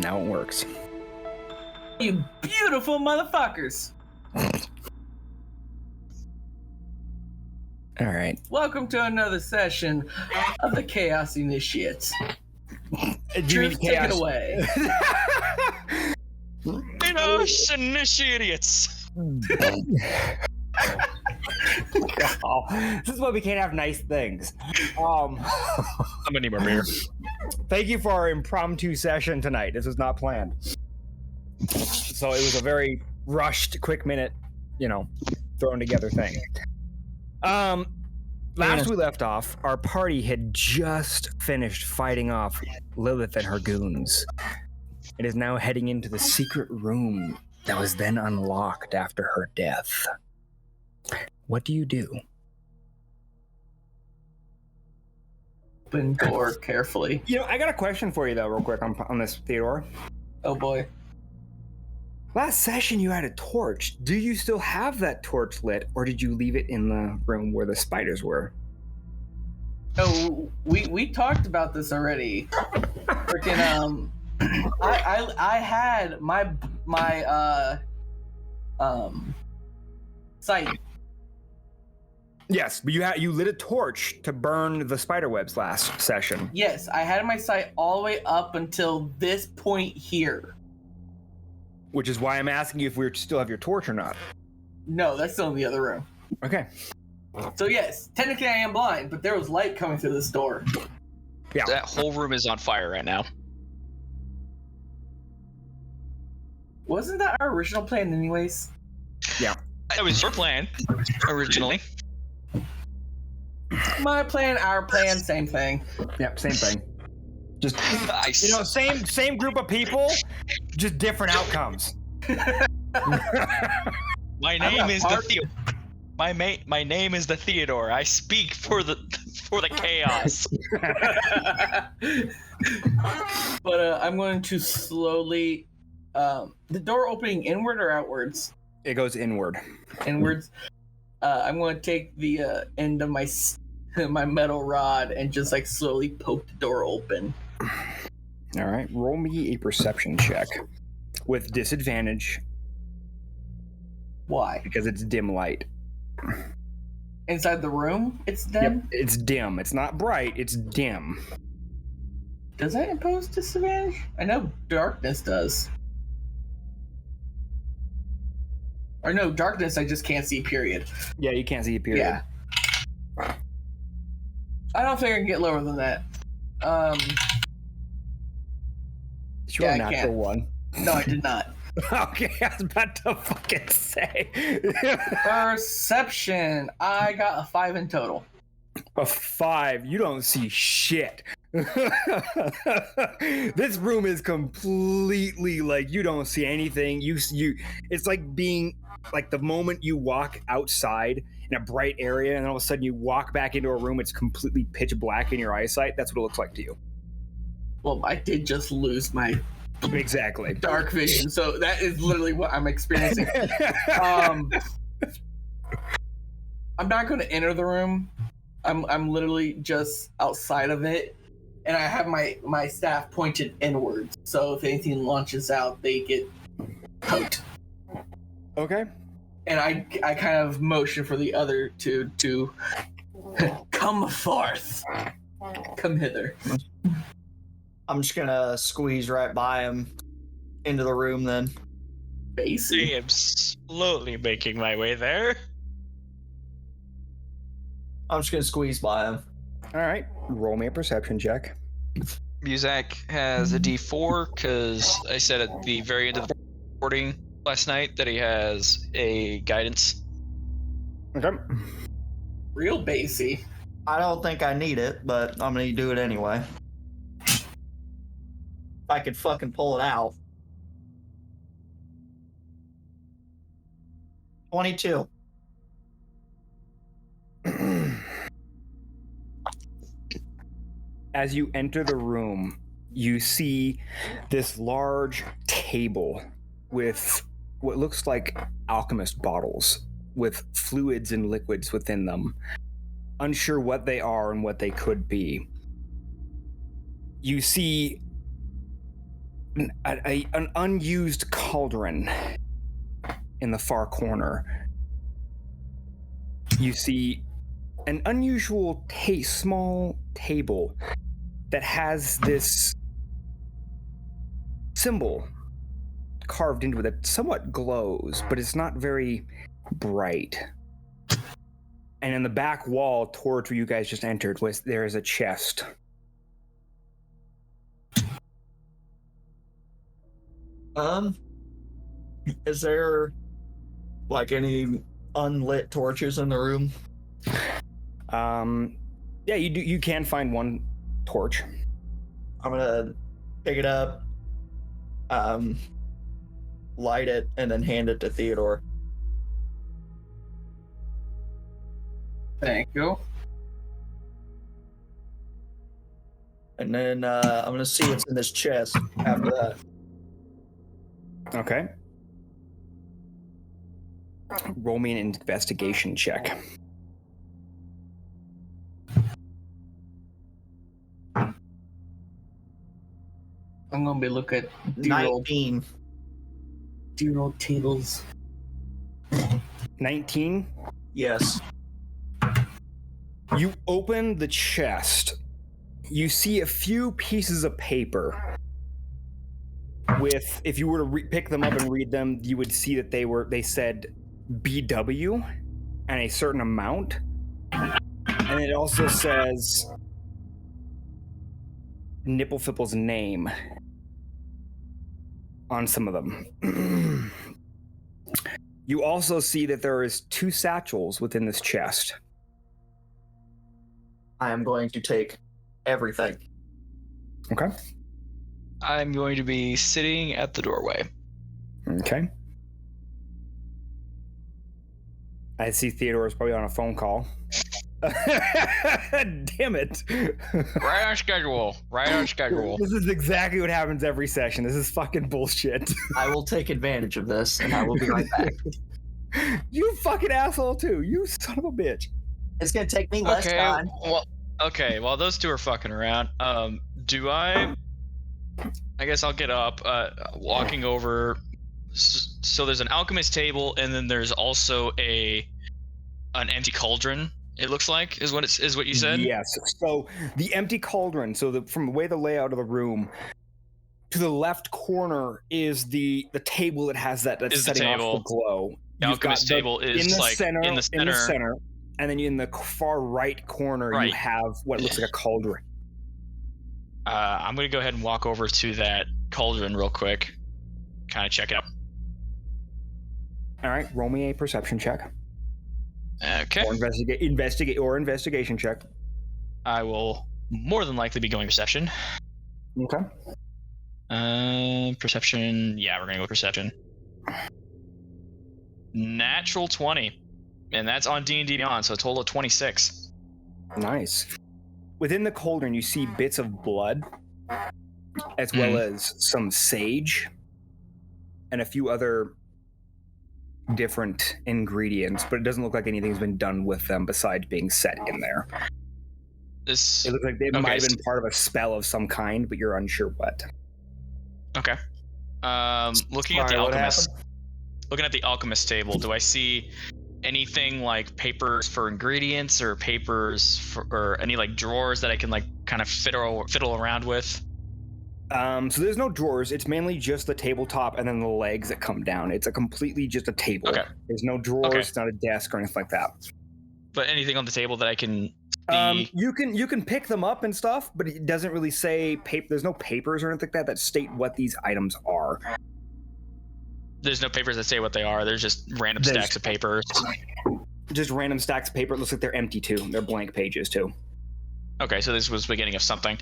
Now it works. You beautiful motherfuckers! All right. Welcome to another session of the Chaos Initiates. Truth, take it away. Chaos Initiates! Oh, this is why we can't have nice things. I'm gonna need more beer. Thank you for our impromptu session tonight. This was not planned. So it was a very rushed, quick minute, thrown together thing. Last we left off, our party had just finished fighting off Lialeth and her goons. It is now heading into the secret room that was then unlocked after her death. What do you do? Open door carefully. I got a question for you, though, real quick on this, Theodore. Oh boy. Last session, you had a torch. Do you still have that torch lit, or did you leave it in the room where the spiders were? Oh, we talked about this already. Freaking I had my sight. Yes, but you lit a torch to burn the spider webs last session. Yes, I had my sight all the way up until this point here. Which is why I'm asking you if we still have your torch or not. No, that's still in the other room. Okay. So yes, technically I am blind, but there was light coming through this door. Yeah. That whole room is on fire right now. Wasn't that our original plan anyways? Yeah. That was your plan, originally. My plan, our plan, same thing. Yep, same thing. Just Nice. same group of people, just different outcomes. My name is the Theodore. My name is the Theodore. I speak for the chaos. But I'm going to slowly the door opening inward or outwards? It goes inward. Inwards. I'm going to take the end of my metal rod and just like slowly poke the door open. All right, roll me a perception check with disadvantage. Why? Because it's dim light. Inside the room, it's dim? Yep, it's dim. It's not bright, it's dim. Does that impose disadvantage? I know darkness does. Or no, darkness I just can't see, period. Yeah, you can't see a period. Yeah. I don't think I can get lower than that. Sure, yeah, natural one. No, I did not. Okay, I was about to fucking say. Perception. I got a 5 in total. A 5. You don't see shit. This room is completely like you don't see anything. You it's like being like the moment you walk outside in a bright area and all of a sudden you walk back into a room, it's completely pitch black in your eyesight. That's what it looks like to you. Well, I did just lose my Exactly. dark vision, so that is literally what I'm experiencing. I'm not going to enter the room. I'm literally just outside of it, and I have my staff pointed inwards. So if anything launches out, they get poked. Okay. And I kind of motion for the other two to come forth, come hither. I'm just gonna squeeze right by him into the room then. Basically. I am slowly making my way there. I'm just gonna squeeze by him. All right. Roll me a perception check. Muzak has a D4 because I said at the very end of the recording last night that he has a guidance. Okay. Real basey. I don't think I need it, but I'm gonna do it anyway. If I could fucking pull it out. 22. As you enter the room, you see this large table with what looks like alchemist bottles with fluids and liquids within them. Unsure what they are and what they could be. You see an unused cauldron in the far corner. You see an unusual small table that has this symbol carved into it that somewhat glows, but it's not very bright. And in the back wall towards where you guys just entered, there is a chest. Is there like any unlit torches in the room? Yeah, you can find one torch. I'm gonna pick it up, light it, and then hand it to Theodore. Thank you. And then I'm gonna see what's in this chest after that. Okay. Roll me an investigation check. I'm gonna be looking at 19. old tables. 19? Yes. You open the chest. You see a few pieces of paper. If you were to pick them up and read them, you would see that they said BW and a certain amount. And it also says Nipplefipple's name on some of them. You also see that there is 2 satchels within this chest. I am going to take everything. Okay. I'm going to be sitting at the doorway. Okay. I see Theodore is probably on a phone call. Damn it. Right on schedule. Right on schedule. This is exactly what happens every session. This is fucking bullshit. I will take advantage of this, and I will be right back. You fucking asshole too. You son of a bitch. It's gonna take me less time. Well, okay, while those two are fucking around, do I guess I'll get up, walking over. So there's an alchemist table, and then there's also an empty cauldron. It looks like is what you said. Yes. So the empty cauldron. So from the way the layout of the room, to the left corner is the table that has that's setting off the glow. The alchemist table is in the center, and then in the far right corner you have what looks like a cauldron. I'm gonna go ahead and walk over to that cauldron real quick, kind of check it out. All right, roll me a perception check. Okay. Or investigation check. I will more than likely be going perception. Okay. Perception. Yeah, we're gonna go perception. Natural 20, and that's on D&D Beyond, so a total of 26. Nice. Within the cauldron, you see bits of blood, as well as some sage, and a few other different ingredients, but it doesn't look like anything's been done with them besides being set in there. It looks like they might have been part of a spell of some kind, but you're unsure what. Okay. Looking at the alchemist table, do I see anything like papers for ingredients or or any like drawers that I can like kind of fiddle around with? So there's no drawers. It's mainly just the tabletop and then the legs that come down. It's a completely just a table. Okay. There's no drawers. It's not a desk or anything like that. But anything on the table that I can see? You can pick them up and stuff, but it doesn't really say paper. There's no papers or anything like that state what these items are. There's no papers that say what they are. There's just random stacks of papers. Just random stacks of paper. It looks like they're empty too. They're blank pages too. Okay, so this was the beginning of something.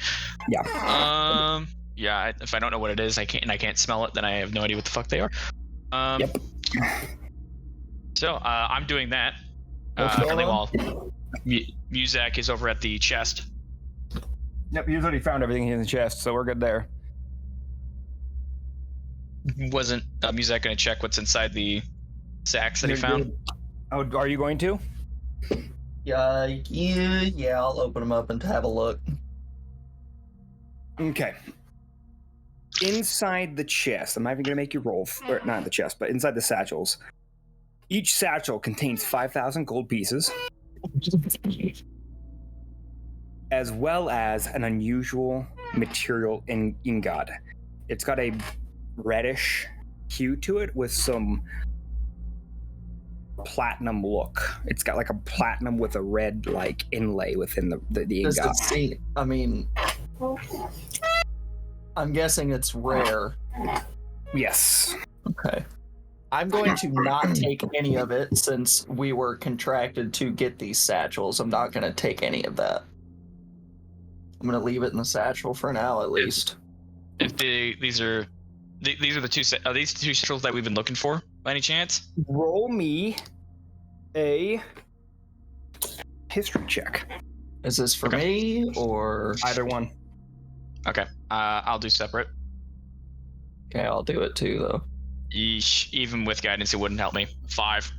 Yeah. Yeah. If I don't know what it is, I can't smell it, then I have no idea what the fuck they are. Yep. So I'm doing that. While Muzak is over at the chest. Yep. He's already found everything in the chest, so we're good there. Wasn't Muzak going to check what's inside the sacks that he found? Oh, are you going to? Yeah, I'll open them up and have a look. Okay. inside the chest, I'm not even going to make you roll, or not the chest, but inside the satchels. Each satchel contains 5,000 gold pieces, as well as an unusual material ingot. It's got a reddish hue to it with some platinum look. It's got like a platinum with a red like inlay within the Does ingot. it seem, I mean, I'm guessing it's rare. Yes. Okay. I'm going to not take any of it since we were contracted to get these satchels. I'm not going to take any of that. I'm going to leave it in the satchel for now, at least. If these are the two are these two satchels that we've been looking for by any chance? Roll me a history check. Is this for me or Either one. Okay, I'll do separate. Okay, I'll do it too, though. Yeesh, even with guidance, it wouldn't help me. 5.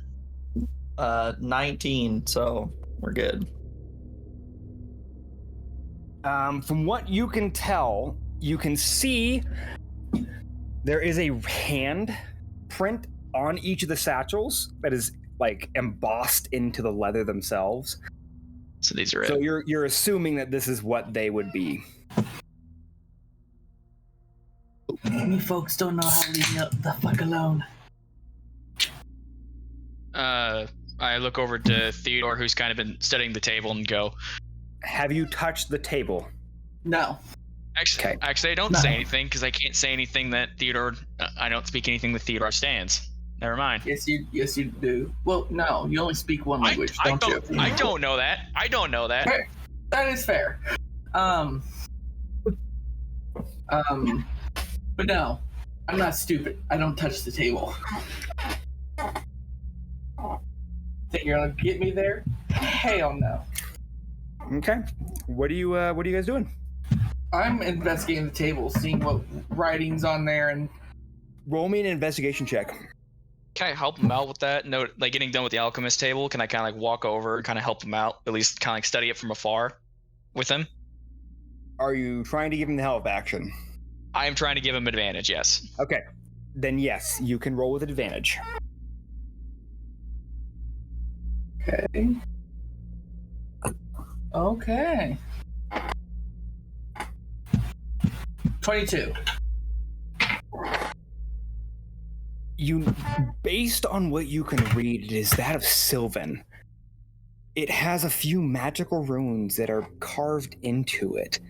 19, so we're good. From what you can tell, you can see there is a hand print on each of the satchels that is like embossed into the leather themselves. So these are So it. you're assuming that this is what they would be. You folks don't know how to leave me the fuck alone. I look over to Theodore, who's kind of been studying the table, and go, Have you touched the table? No. Actually, I don't say anything because I can't say anything that Theodore. I don't speak anything that Theodore stands. Never mind. Yes, you do. Well, no, you only speak one language, don't you? I don't know that. I don't know that. Fair. That is fair. But no, I'm not stupid. I don't touch the table. Think you're gonna get me there? Hell no. Okay. What are you guys doing? I'm investigating the table, seeing what writing's on there, and Roll me an investigation check. Can I help him out with that? No, like getting done with the alchemist table. Can I kind of like walk over and kind of help him out? At least kind of like study it from afar with him. Are you trying to give him the help action? I am trying to give him advantage. Yes. Okay. Then yes, you can roll with advantage. okay. Okay. 22. Based on what you can read, it is that of Sylvan. It has a few magical runes that are carved into it.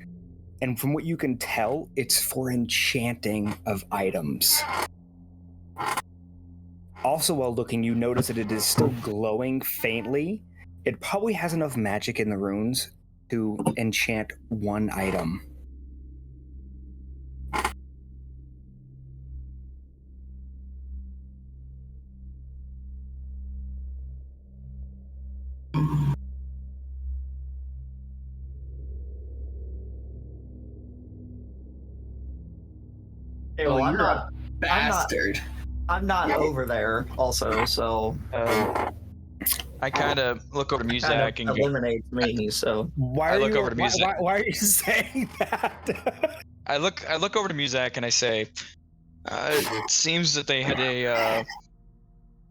And from what you can tell, it's for enchanting of items. Also, while looking, you notice that it is still glowing faintly. It probably has enough magic in the runes to enchant one item. Hey, well, I'm not Bastard. I'm not over there also, so I kind of look over to kind Muzak and of go, eliminates me, so Why look over to Muzak. Why are you saying that? I look over to Muzak and I say, it seems that they had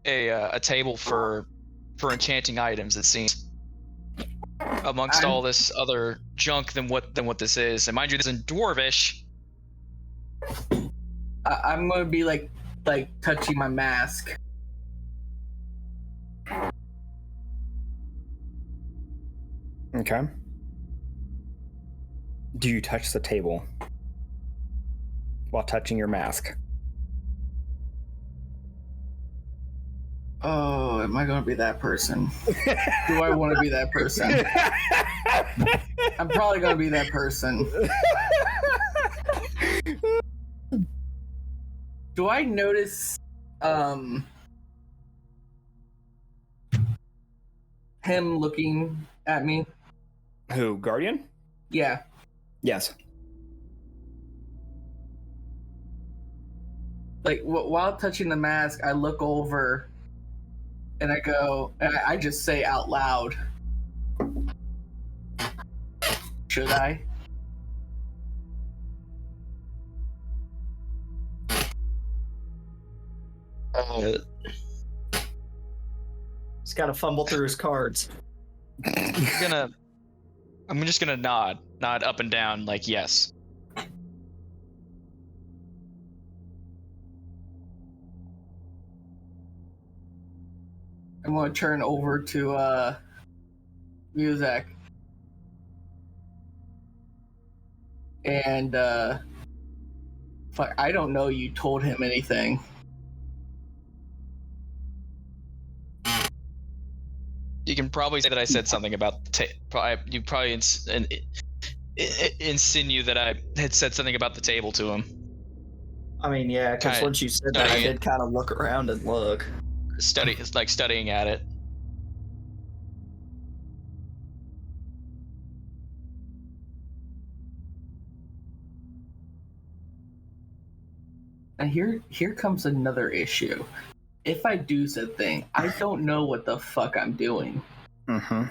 a table for enchanting items. It seems amongst all this other junk than what this is. And mind you, this is in Dwarvish. I'm gonna be like touching my mask. Okay. Do you touch the table while touching your mask? Oh, am I gonna be that person? Do I want to be that person? I'm probably gonna be that person. Do I notice him looking at me? Who, Guardian? Yeah. Yes. Like while touching the mask, I look over and I go, and I just say out loud, should I? He's got to fumble through his cards. I'm just gonna nod up and down, like yes. I'm going to turn over to Muzak. And fuck, I don't know you told him anything. You can probably say that I said something about you probably insinuate that I had said something about the table to him. I mean, yeah, because once you said that, I did kind of look around and look. Studying at it. And here comes another issue. If I do said thing, I don't know what the fuck I'm doing. Mm-hmm.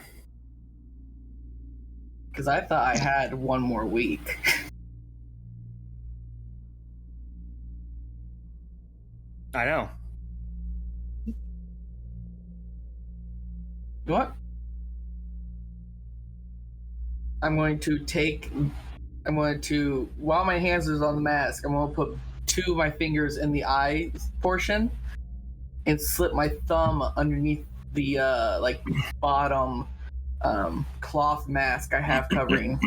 Because I thought I had one more week. I know. What? While my hands is on the mask, I'm going to put 2 of my fingers in the eye portion and slip my thumb underneath the bottom cloth mask I have covering.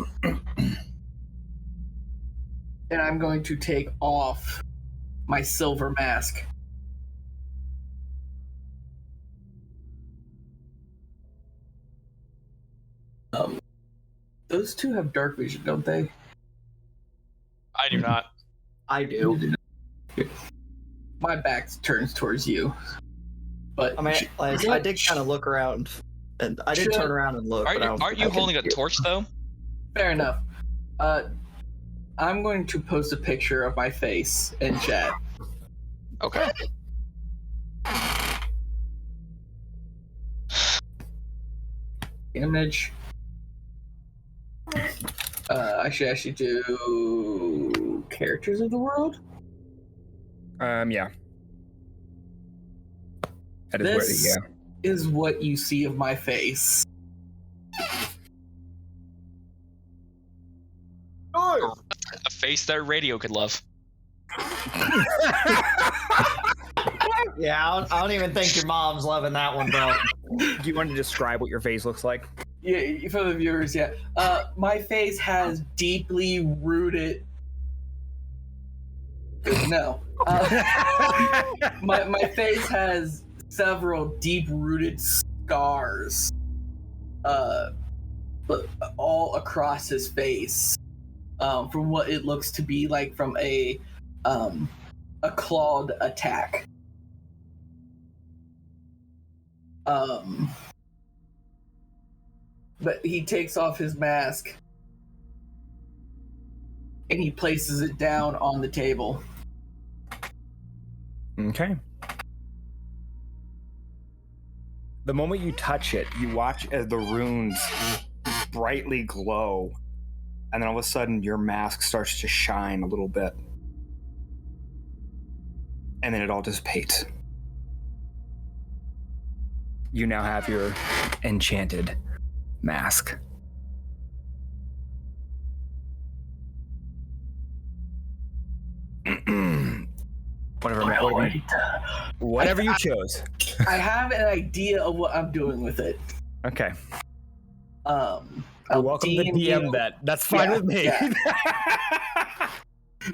And I'm going to take off my silver mask. Those 2 have dark vision, don't they? I do not. I do. My back turns towards you. But I mean, I did kind of look around, and I did turn around and look. Aren't you holding a torch though? Fair enough. I'm going to post a picture of my face in chat. Okay. Image. I should actually do characters of the world. Yeah. That is This is what you see of my face. A face that radio could love. Yeah, I don't even think your mom's loving that one, bro. Do you want to describe what your face looks like? Yeah, for the viewers, yeah. My face has deeply rooted. No. My face has several deep-rooted scars, all across his face, from what it looks to be like from a clawed attack. But he takes off his mask and he places it down on the table. Okay. The moment you touch it, you watch as the runes brightly glow, and then all of a sudden your mask starts to shine a little bit. And then it all dissipates. You now have your enchanted mask. Whatever you chose. I have an idea of what I'm doing with it. Okay. I'll welcome to DM that. That's fine with me. Yeah.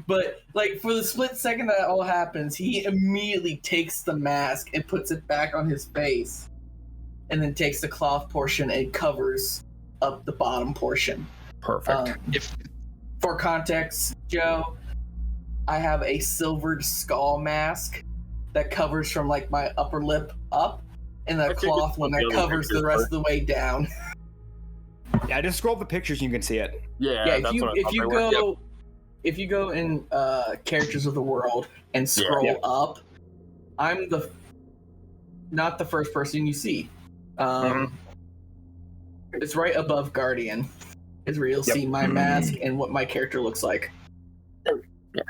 But like for the split second that all happens, he immediately takes the mask and puts it back on his face, and then takes the cloth portion and covers up the bottom portion. Perfect. For context, Joe, I have a silvered skull mask that covers from like my upper lip up, and the cloth one that covers the rest of the way down. Yeah, just scroll up the pictures and you can see it. Yeah, if you go in characters of the world and scroll up, I'm not the first person you see. It's right above Guardian. Is where you'll see my mask and what my character looks like. Yeah,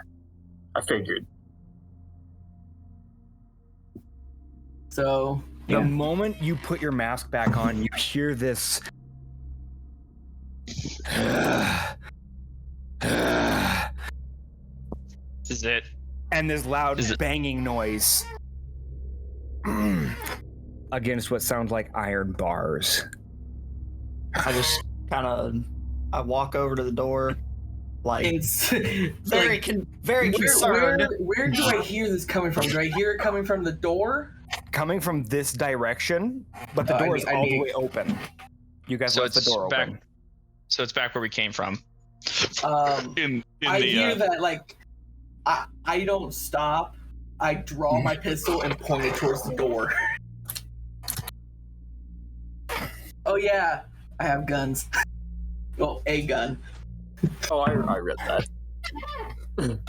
I figured. So The moment you put your mask back on, you hear this. Is it? And this loud Is it- banging noise against what sounds like iron bars. I just I walk over to the door, like it's very concerned. Where do I hear this coming from? Do I hear it coming from the door? Coming from this direction, but the door is all the way open. You guys left the door open. So it's back where we came from. I hear that, like, I don't stop. I draw my pistol and point it towards the door. Oh yeah, I have guns. Well, a gun. Oh, I read that.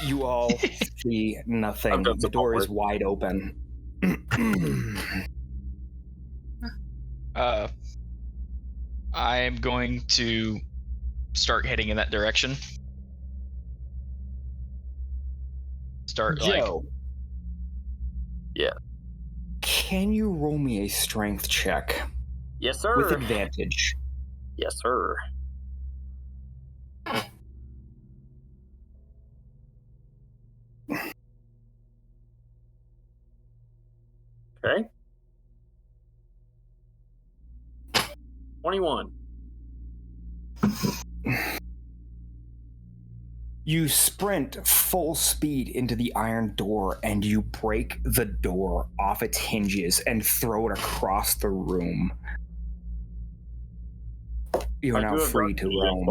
You all see nothing. The door is wide open. I am going to start heading in that direction. Joe. Yeah. Can you roll me a strength check Yes, sir. with advantage? Yes, sir. Okay. 21. You sprint full speed into the iron door and you break the door off its hinges and throw it across the room. You are now free to roam.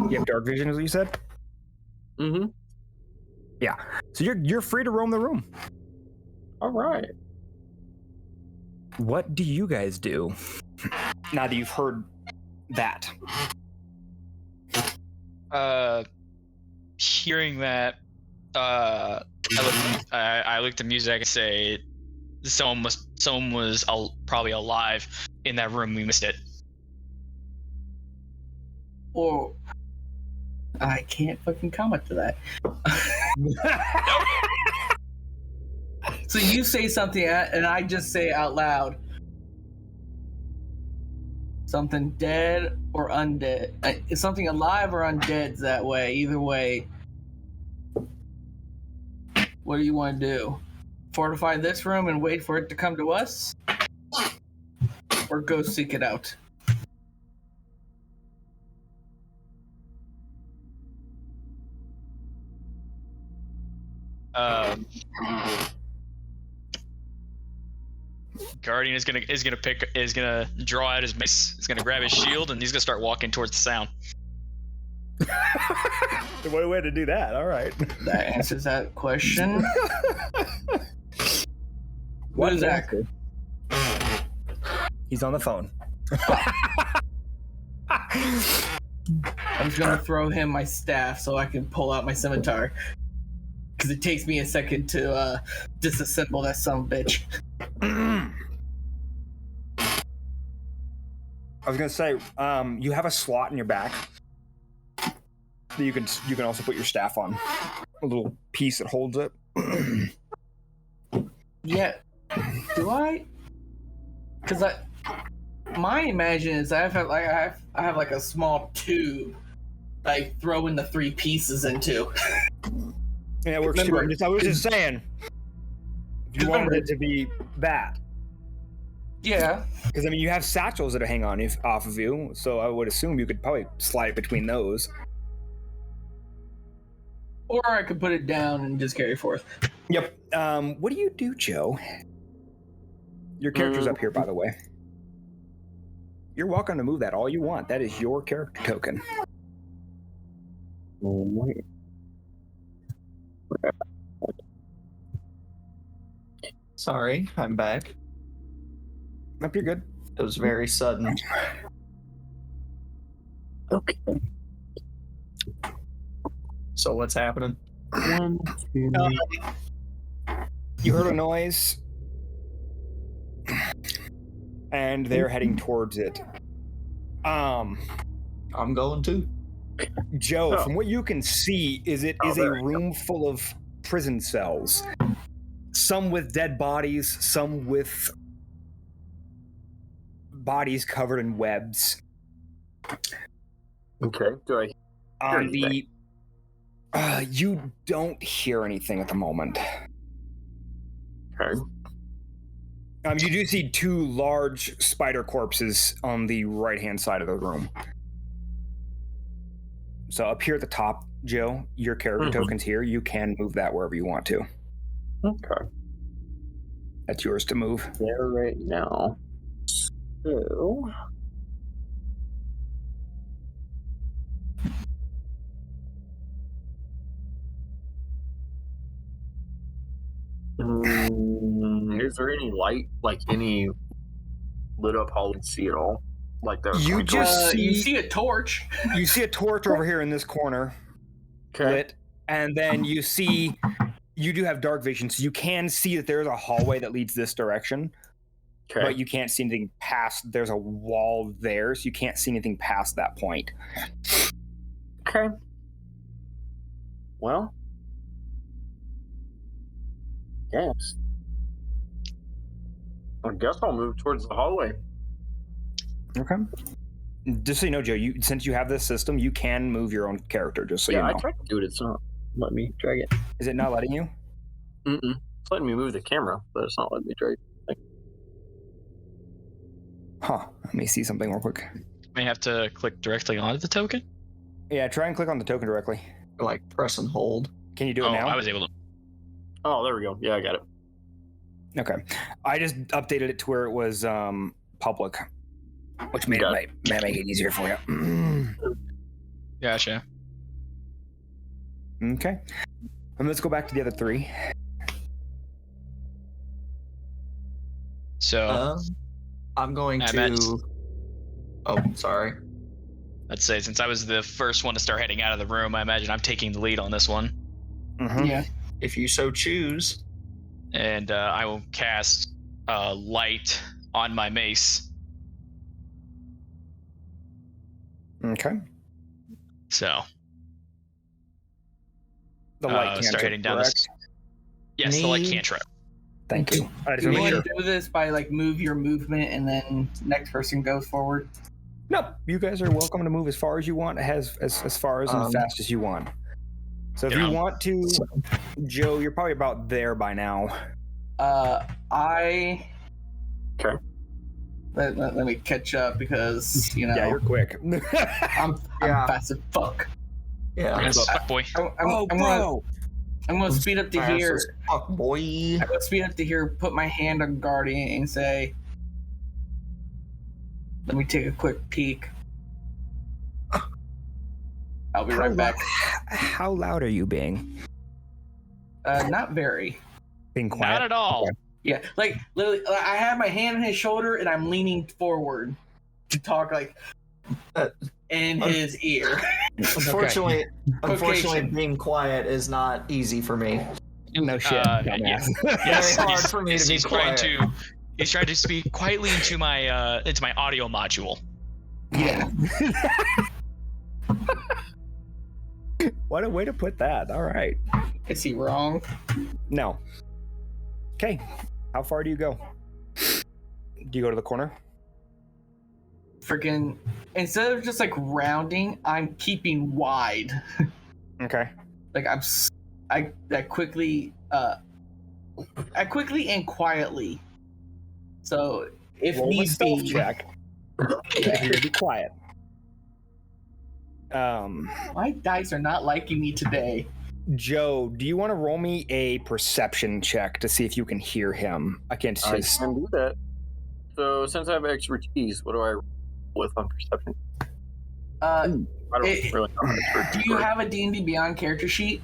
You have dark vision, as you said? Mm-hmm. Yeah. So you're free to roam the room. All right. What do you guys do now that you've heard that? Hearing that, I looked at Muzak and say, someone was probably alive in that room. We missed it. Or I can't fucking comment to that. So you say something and I just say out loud, something dead or undead. Is something alive or undead that way? Either way. What do you want to do? Fortify this room and wait for it to come to us? Or go seek it out? Guardian is gonna draw out his mace. He's gonna grab his shield and he's gonna start walking towards the sound. What a way to do that. All right. That answers that question. What is that? He's on the phone. I'm just gonna throw him my staff so I can pull out my scimitar. Because it takes me a second to disassemble that son of a bitch. I was gonna say, you have a slot in your back that you can also put your staff on. A little piece that holds it. Yeah. Do I? Because my imagine is I have like a small tube I throw in the 3 pieces into. Yeah, it works too. I was just saying, if you wanted it to be that. Yeah. Because, I mean, you have satchels that hang on off of you, so I would assume you could probably slide it between those. Or I could put it down and just carry forth. Yep. What do you do, Joe? Your character's up here, by the way. You're welcome to move that all you want. That is your character token. Sorry, I'm back. Nope, you're good. It was very sudden. Okay. So what's happening? 1, 2. You heard a noise, and they're heading towards it. I'm going too. Joe, Oh. from what you can see, it is a there we go. room full of prison cells. Some with dead bodies, some with bodies covered in webs. Okay. Do I? On anything? you don't hear anything at the moment. Okay. You do see 2 large spider corpses on the right-hand side of the room. So up here at the top, Joe, your character token's here. You can move that wherever you want to. Okay. That's yours to move. There right now. So. Is there any light, like any lit up hall you can see at all? Like there. You just You see see a torch. you see a torch over here in this corner, lit, and then you do have dark vision, so you can see that there's a hallway that leads this direction, but you can't see anything past. There's a wall there, so you can't see anything past that point. Okay. Well. Yes. I guess I'll move towards the hallway. Okay. Just so you know, Joe, since you have this system, you can move your own character. Just so you know. I tried to do it. It's not letting me drag it. Is it not letting you? It's letting me move the camera, but it's not letting me drag it. Huh. Let me see something real quick. May have to click directly onto the token. Yeah, try and click on the token directly. Like press and hold. Can you do it now? I was able to. Oh, there we go. Yeah, I got it. Okay. I just updated it to where it was public, which made it make it easier for you. Gotcha. Okay. And let's go back to the other 3. So I'm going I to. meant- Oh, sorry. let's say since I was the first one to start heading out of the room, I imagine I'm taking the lead on this one. Mhm. Yeah. If you so choose. And I will cast light on my mace. Okay. So The light cantrip, start heading down this. Yes, the light cantrip. Thank you. I just You want to make want sure. to do this by like move your movement and then next person goes forward. No, you guys are welcome to move as far as you want, as far as and as fast as you want. So if you want to, Joe, you're probably about there by now. I. Okay. Let me catch up because you know. Yeah, you're quick. I'm fast as fuck. Yeah. Yes, fuck boy. I'm gonna speed up to Fast here. as fuck, boy. I'm gonna speed up to here. Put my hand on Guardian and say, "Let me take a quick peek." I'll be right back. How loud are you being? Not very. Being quiet? Not at all. Yeah, like literally, I have my hand on his shoulder and I'm leaning forward to talk like in his ear. Unfortunately, Vocation. being quiet is not easy for me. No shit. Yeah. dumbass. Yes, Very hard for me to be he's trying quiet. he's trying to speak quietly into my audio module. Yeah. What a way to put that. All right. Is he wrong? No. Okay. How far do you go? Do you go to the corner? Freaking! Instead of just like rounding, I'm keeping wide. Okay. Like I quickly and quietly. So if Roll a needs stealth be, check. Yeah, you're gonna be quiet. my dice are not liking me today. Joe, do you want to roll me a perception check to see if you can hear him against I his? can do that. So since I have expertise, what do I roll with on perception? I don't really know expertise. Do you have a D&D Beyond character sheet?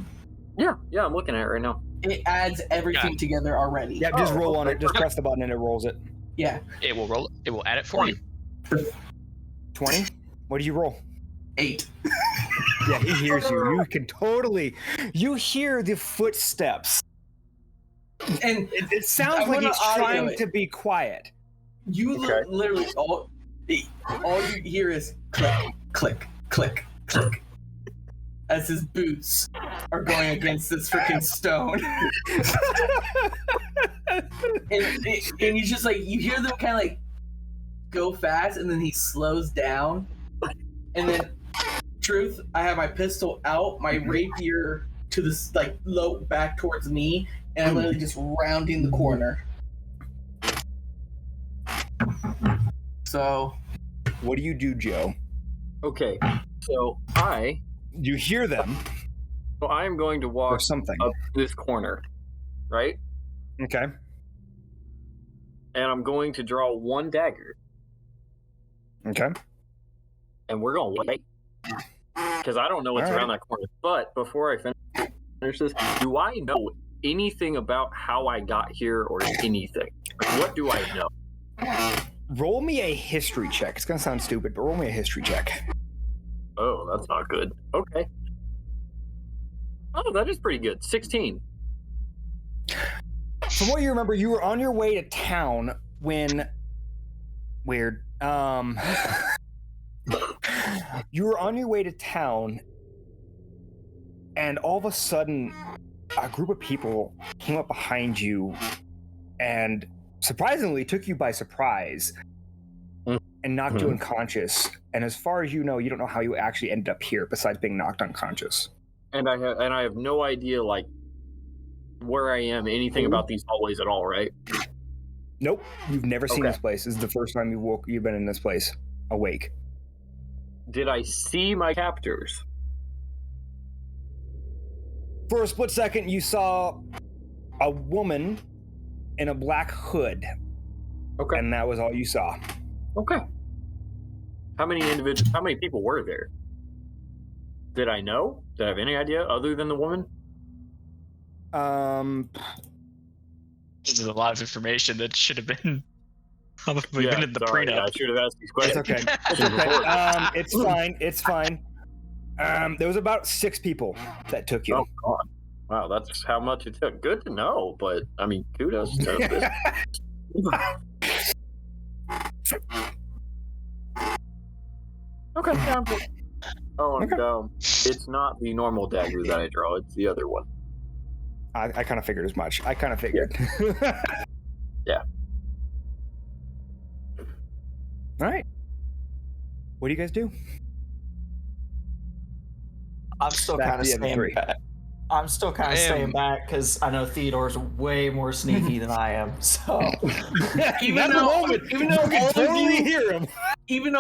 Yeah, I'm looking at it right now. It adds everything together already. Yeah, just roll on okay. it. Just press the button and it rolls it. Yeah. It will roll. It will add it for you. 20? What did you roll? 8. Yeah, he hears you. You can totally. You hear the footsteps. And It sounds I'm like gonna he's audio trying it. to be quiet. you Okay. literally all you hear is click, click, click, click. as his boots are going against this freaking stone. and he's just like, you hear them kind of like go fast, and then he slows down. And then, truth, I have my pistol out, my rapier to this, like, low back towards me, and I'm literally just rounding the corner. So, what do you do, Joe? Okay, so You hear them I'm going to or walk something. up this corner, right? Okay. And I'm going to draw one dagger, Okay. and we're going to wait. Because I don't know what's around that corner. But before I finish this, do I know anything about how I got here or anything? Like, what do I know? Roll me a history check. It's gonna sound stupid, but roll me a history check. Oh, that's not good. Okay. Oh, that is pretty good. 16. From what you remember, you were on your way to town when... Weird. You were on your way to town, and all of a sudden, a group of people came up behind you and surprisingly took you by surprise and knocked you unconscious. And as far as you know, you don't know how you actually ended up here besides being knocked unconscious. And I have no idea, like, where I am, anything about these hallways at all, right? Nope, you've never seen Okay. this place. This is the first time you've been in this place awake. Did I see my captors? For a split second, you saw a woman in a black hood, Okay. and that was all you saw. Okay. How many people were there? Did I know? Did I have any idea other than the woman? This is a lot of information that should have been probably been in the sorry, prenup. I should have asked these It's questions. okay. It's okay. It's fine. It's fine. There was about 6 people that took you. Oh, God. Wow, that's how much it took. Good to know, but, I mean, kudos to this. Okay, yeah, I'm good. Oh, and it's not the normal dagger that I draw, it's the other one. I kind of figured as much. I kind of figured. Yeah. All right. What do you guys do? I'm still Back kind of to the other staying three. back. I'm still kind of staying back because I know Theodore's way more sneaky than I am. So even though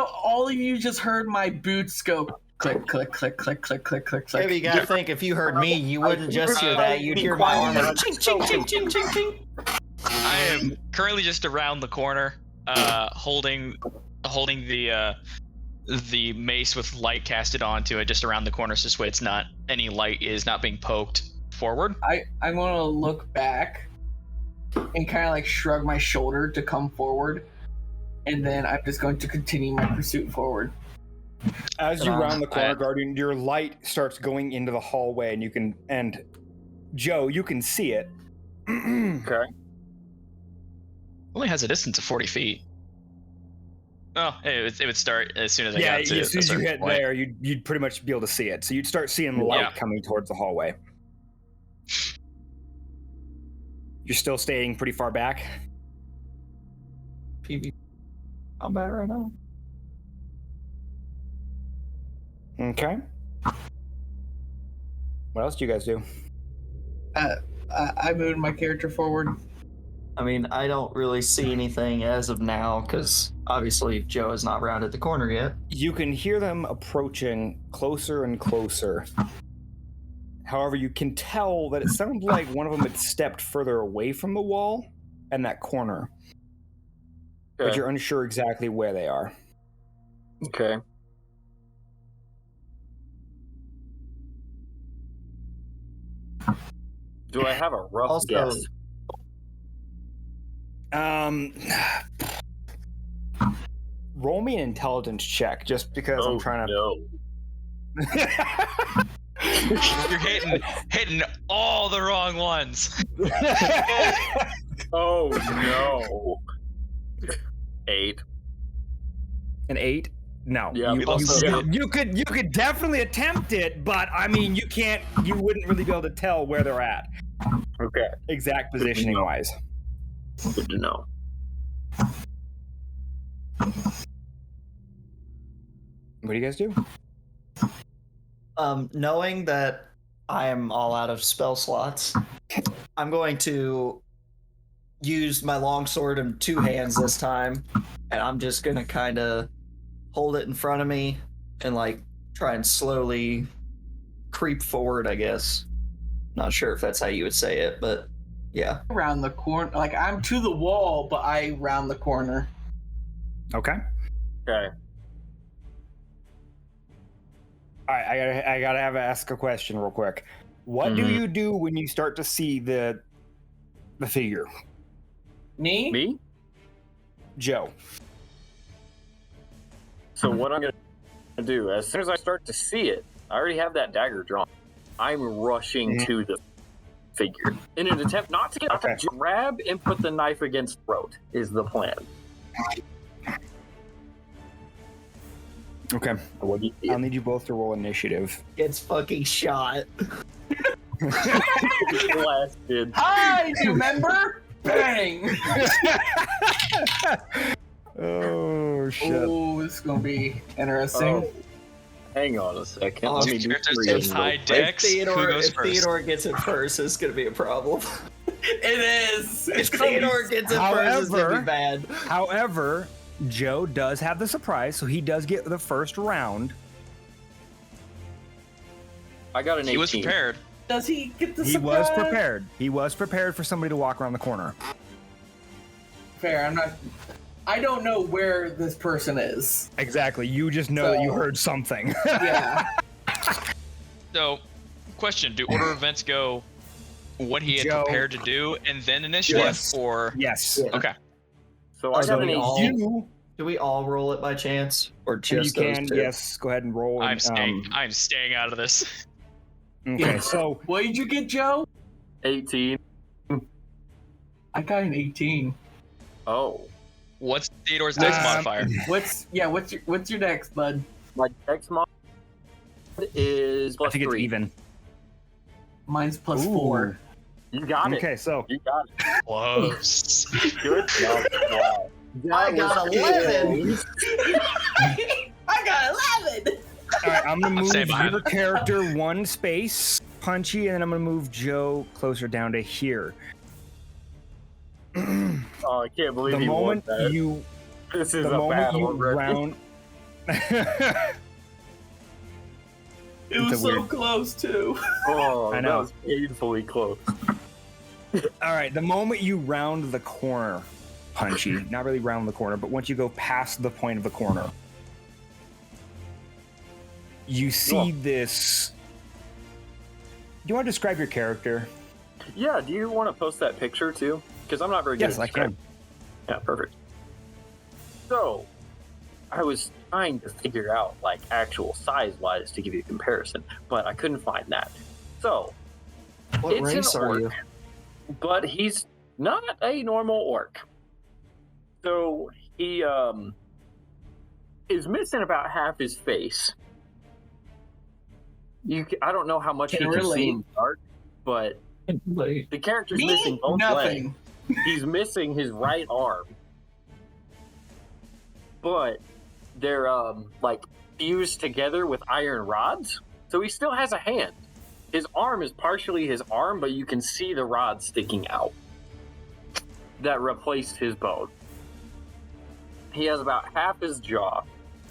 all of you just heard my boots go click, click, click, click, click, click, click, click. maybe you gotta think if you heard me, you wouldn't just hear that. You'd hear my armor ching, ching, ching, ching, ching, ching. I am currently just around the corner, holding the mace with light casted onto it, just around the corner, so this way it's not any light is not being poked forward. I'm gonna look back and kind of like shrug my shoulder to come forward, and then I'm just going to continue my pursuit forward. As you round the corner, Guardian, your light starts going into the hallway, and Joe, you can see it. Okay. Only has a distance of 40 feet. Oh, it would start as soon as I Yeah, got to as soon as a you certain hit point. there, you'd pretty much be able to see it. So you'd start seeing the light coming towards the hallway. You're still staying pretty far back? PvP combat right now. Okay. What else do you guys do? I moved my character forward. I mean, I don't really see anything as of now because obviously Joe has not rounded the corner yet. You can hear them approaching closer and closer. However, you can tell that it sounds like one of them had stepped further away from the wall and that corner. But you're unsure exactly where they are. Okay. Do I have a rough guess? Roll me an intelligence check, just because I'm trying to. No. You're hitting all the wrong ones. Oh no. 8. An 8. No. Yeah, you, plus you could definitely attempt it, but I mean, you wouldn't really be able to tell where they're at. Okay. Exact positioning wise. Good to know. What do you guys do? Knowing that I am all out of spell slots, I'm going to use my longsword in 2 hands this time, and I'm just gonna kind of hold it in front of me and like try and slowly creep forward, I guess. Not sure if that's how you would say it, but yeah. Around the corner, like I'm to the wall, but I round the corner. Okay. Okay. All right, I gotta ask a question real quick. What do you do when you start to see the figure? Me? Joe. So what I'm gonna do, as soon as I start to see it, I already have that dagger drawn. I'm rushing to the figure in an attempt not to get Okay. grab and put the knife against throat is the plan. Okay. What do you I'll need you both to roll initiative. It's fucking shot. blasted? Hi, do you remember? Bang! Oh shit. Oh, this is gonna be interesting. Oh, hang on a second. Oh, Let me do Characters 3 with of high those. dex. Who goes If first? Theodore gets it first, it's gonna be a problem. It is. If Theodore gets it first, it's gonna However- be bad. However, Joe does have the surprise, so he does get the first round. I got an 18. He was prepared. Does he get the He surprise? was prepared. He was prepared for somebody to walk around the corner. Fair. I don't know where this person is. Exactly. You just know that you So- heard something. Yeah. So, question: do order of events go what he had Joe. prepared to do, and then initiative, Yes. or Yes. Yeah. okay? So Oh, I so got an we 18. all- You, Do we all roll it by chance, or you just can, those two? yes, go ahead and roll. I'm and, staying out of this. Okay, so What did you get, Joe? 18. I got an 18. Oh. What's Theodore's dex modifier? What's your dex, bud? My dex mod is I plus think it's 3. even. Mine's plus Ooh. 4. You got it. Okay, so You got it. Close. Good job. Wow. I got 11. I got 11. all right, I'm gonna staying move behind. your character one space, Punchy, and then I'm gonna move Joe closer down to here. Oh, I can't believe The he won moment that. you, This is the a moment battle you already. round. It It's was a so weird- close, too. Oh, I that know. was painfully close. All right, the moment you round the corner, Punchy, not really round the corner, but once you go past the point of the corner, you see this. Do you want to describe your character? Yeah, do you want to post that picture too? Because I'm not very good Yes, at I can. Yeah, perfect. So, I was trying to figure out, like, actual size-wise to give you a comparison, but I couldn't find that. So, What it's race an are orc, you? but he's not a normal orc. So, he, is missing about half his face. I don't know how much Can he can relate. see in the dark, but the character's missing both legs. Nothing. He's missing his right arm, but they're like fused together with iron rods, so he still has a hand. His arm is partially his arm, but you can see the rod sticking out that replaced his bone. He has about half his jaw.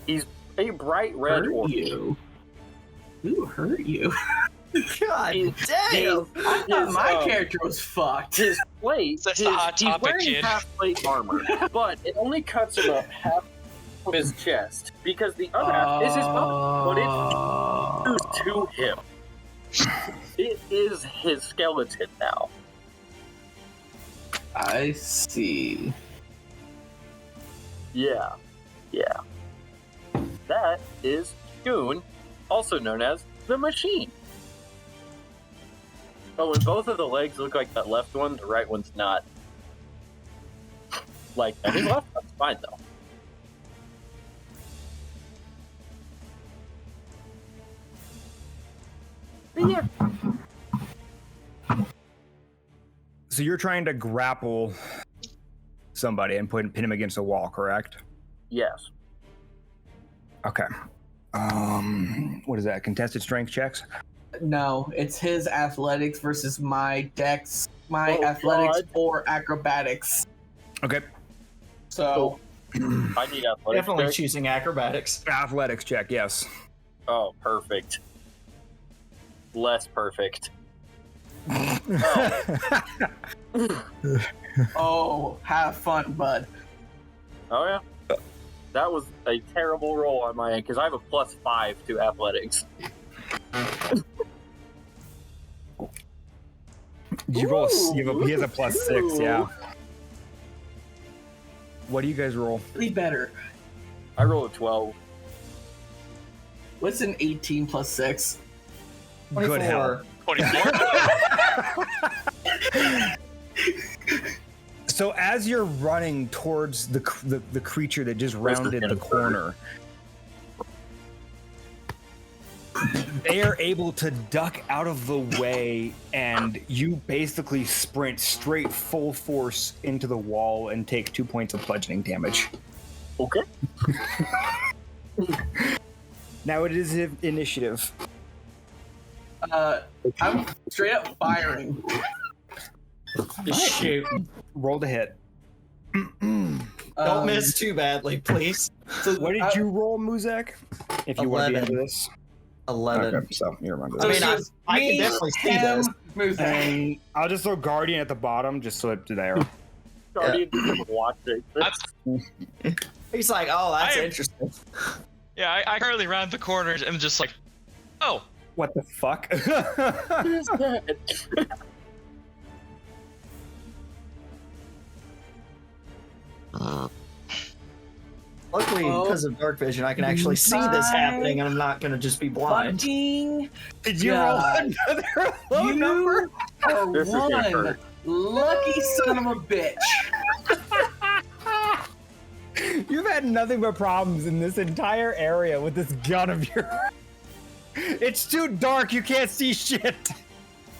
He's a bright red Hurt orc. you. Who hurt you? God He- damn! I thought His, my character was fucked. His plate, That's a hot he's topic, wearing kid. half plate armor, but it only cuts about half of his chest because the other half is his bone, but it's fused to him. It is his skeleton now. I see. Yeah. That is Skun, also known as the Machine. Oh, and both of the legs look like that left one, the right one's not. Like, his left one's fine, though. So you're trying to grapple somebody and pin him against a wall, correct? Yes. Okay. What is that? Contested strength checks? No, it's his athletics versus my dex, my athletics or acrobatics. Okay. So I need athletics. Definitely check. choosing acrobatics. Athletics check, yes. Oh, perfect. Less perfect. oh, have fun, bud. Oh yeah. That was a terrible roll on my end because I have a +5 to athletics. Did you roll? He has a +6, yeah. What do you guys roll? Really better. I rolled a 12. What's an 18 plus 6? Good hell. 24. So as you're running towards the creature that just rounded the corner, they are able to duck out of the way, and you basically sprint straight full force into the wall and take 2 points of bludgeoning damage. Okay. Now it is initiative. I'm straight up firing. Just shoot. Roll to hit. Don't miss too badly, please. So What did you roll, Muzak? If you want to be 11. into this. 11. Okay, so you remember I this. mean, I can definitely see this. And I'll just throw Guardian at the bottom, just so it's there. Guardian doesn't watch it. He's like, oh, that's I am- interesting. Yeah, I currently round the corners and just like, oh, What the fuck? Luckily, because of dark vision, I can actually see this happening, and I'm not going to just be blind. Fucking Did you roll another low number? are This is gonna one hurt. lucky son of a bitch. You've had nothing but problems in this entire area with this gun of yours. It's too dark, you can't see shit.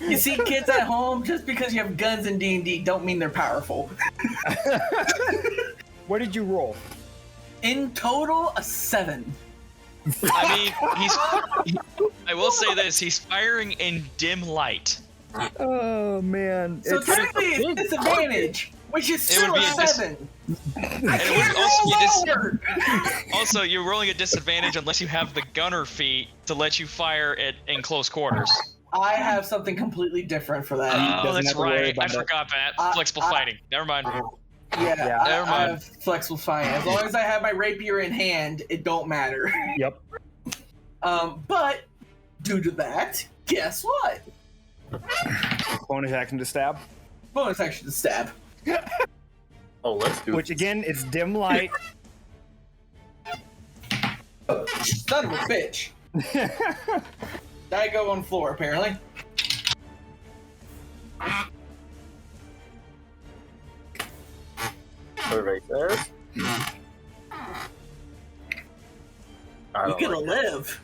You see, kids at home, just because you have guns in D&D don't mean they're powerful. What did you roll? In total, a 7. I mean, I will say this: he's firing in dim light. Oh man. So technically, it's disadvantage, which is still would be a a 7. And it would also be Lower. Also, you're rolling a disadvantage unless you have the gunner feat to let you fire it in close quarters. I have something completely different for that. Oh, doesn't that's have to worry right. I about it. forgot that. Flexible fighting. Never mind. Yeah, Never I mind. have flexible fighting. As long as I have my rapier in hand, it don't matter. Yep. But due to that, guess what? Bonus action to stab. Bonus action to stab. Oh, let's do Which again, it's dim light. Son of a bitch. I go on floor, apparently. Right there. You're gonna live.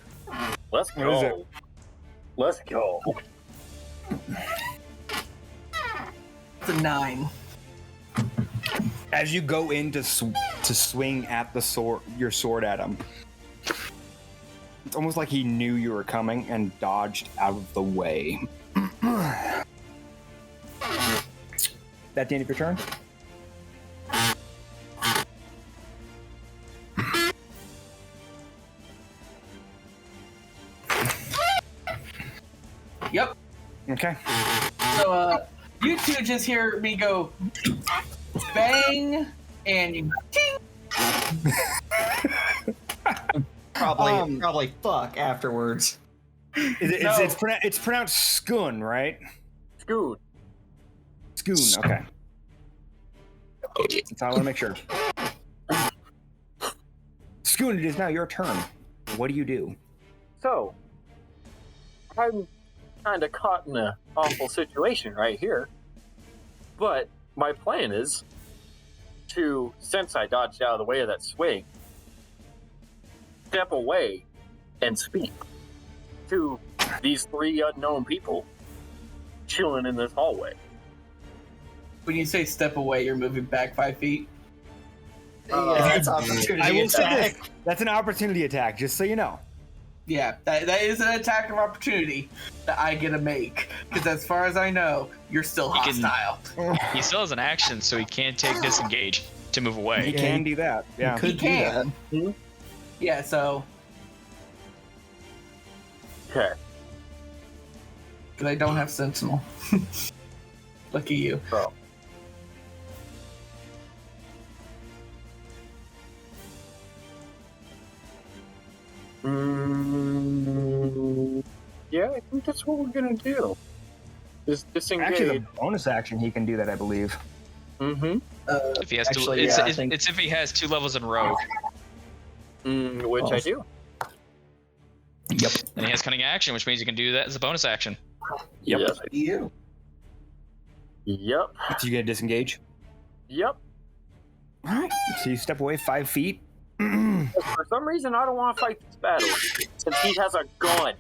Let's What is go. it? Let's go. It's a 9. As you go in to swing at the sword, your sword at him, it's almost like he knew you were coming and dodged out of the way. That the end of your turn? Yep. Okay. So, you two just hear me go bang and you ting. Probably fuck afterwards. It's pronounced Skun, right? Scoot. Skun. Okay. That's all I want to make sure. Skun, it is now your turn. What do you do? So, I'm kind of caught in an awful situation right here. But my plan is to, since I dodged out of the way of that swing, step away and speak to these 3 unknown people chilling in this hallway. When you say step away, you're moving back 5 feet. That's opportunity I will say attack. this. That's an opportunity attack, just so you know. Yeah, that is an attack of opportunity that I get to make. Because as far as I know, you're still He can- hostile. He still has an action, so he can't take disengage to move He away. can do that. Yeah. Could He do that. can. Yeah, so Okay. because I don't have Sentinel. Lucky you. So. Yeah, I think that's what we're gonna do. Is disengage. Actually, the bonus action, he can do that, I believe. Mm-hmm. If he has Actually, it's, yeah, I it's, think- it's if he has 2 levels in Rogue, Which I do. Yep. and he has Cunning Action, which means he can do that as a bonus action. Yep. Yes. You. Yep. So you get a disengage. Yep. All right. So you step away 5 feet. For some reason, I don't want to fight this battle since he has a gun.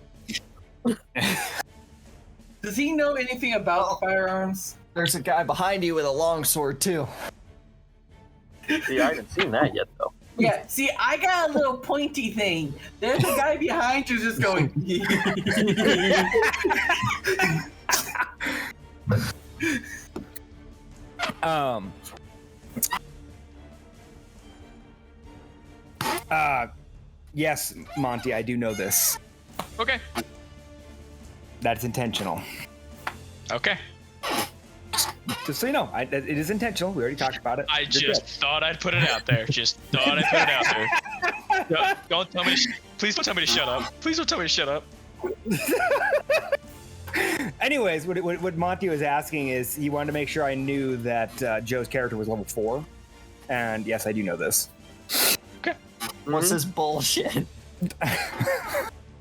Does he know anything about the firearms? There's a guy behind you with a longsword too. See, I haven't seen that yet, though. Yeah, see, I got a little pointy thing. There's a guy behind you just going. Yes, Monty, I do know this. Okay. That's intentional. Okay. Just so you know, it is intentional. We already talked about it. I You're just thought I'd put it out there. Just thought I'd put it out there. Don't tell me. Please don't tell me to shut up. Please don't tell me to shut up. good. Anyways, what Monty was asking is he wanted to make sure I knew that Joe's character was level 4. And yes, I do know this. What's this bullshit?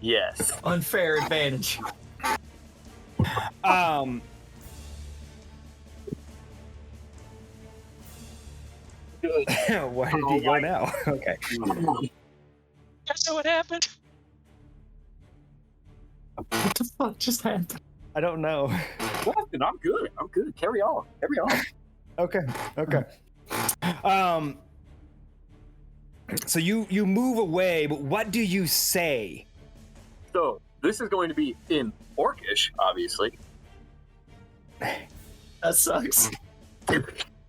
Yes. Unfair advantage. Where did he go now? Okay. That's what happened. What the fuck just happened? I don't know. Nothing. I'm good. I'm good. Carry on. Carry on. Okay. So you move away, but what do you say? So, this is going to be in Orcish, obviously. That sucks.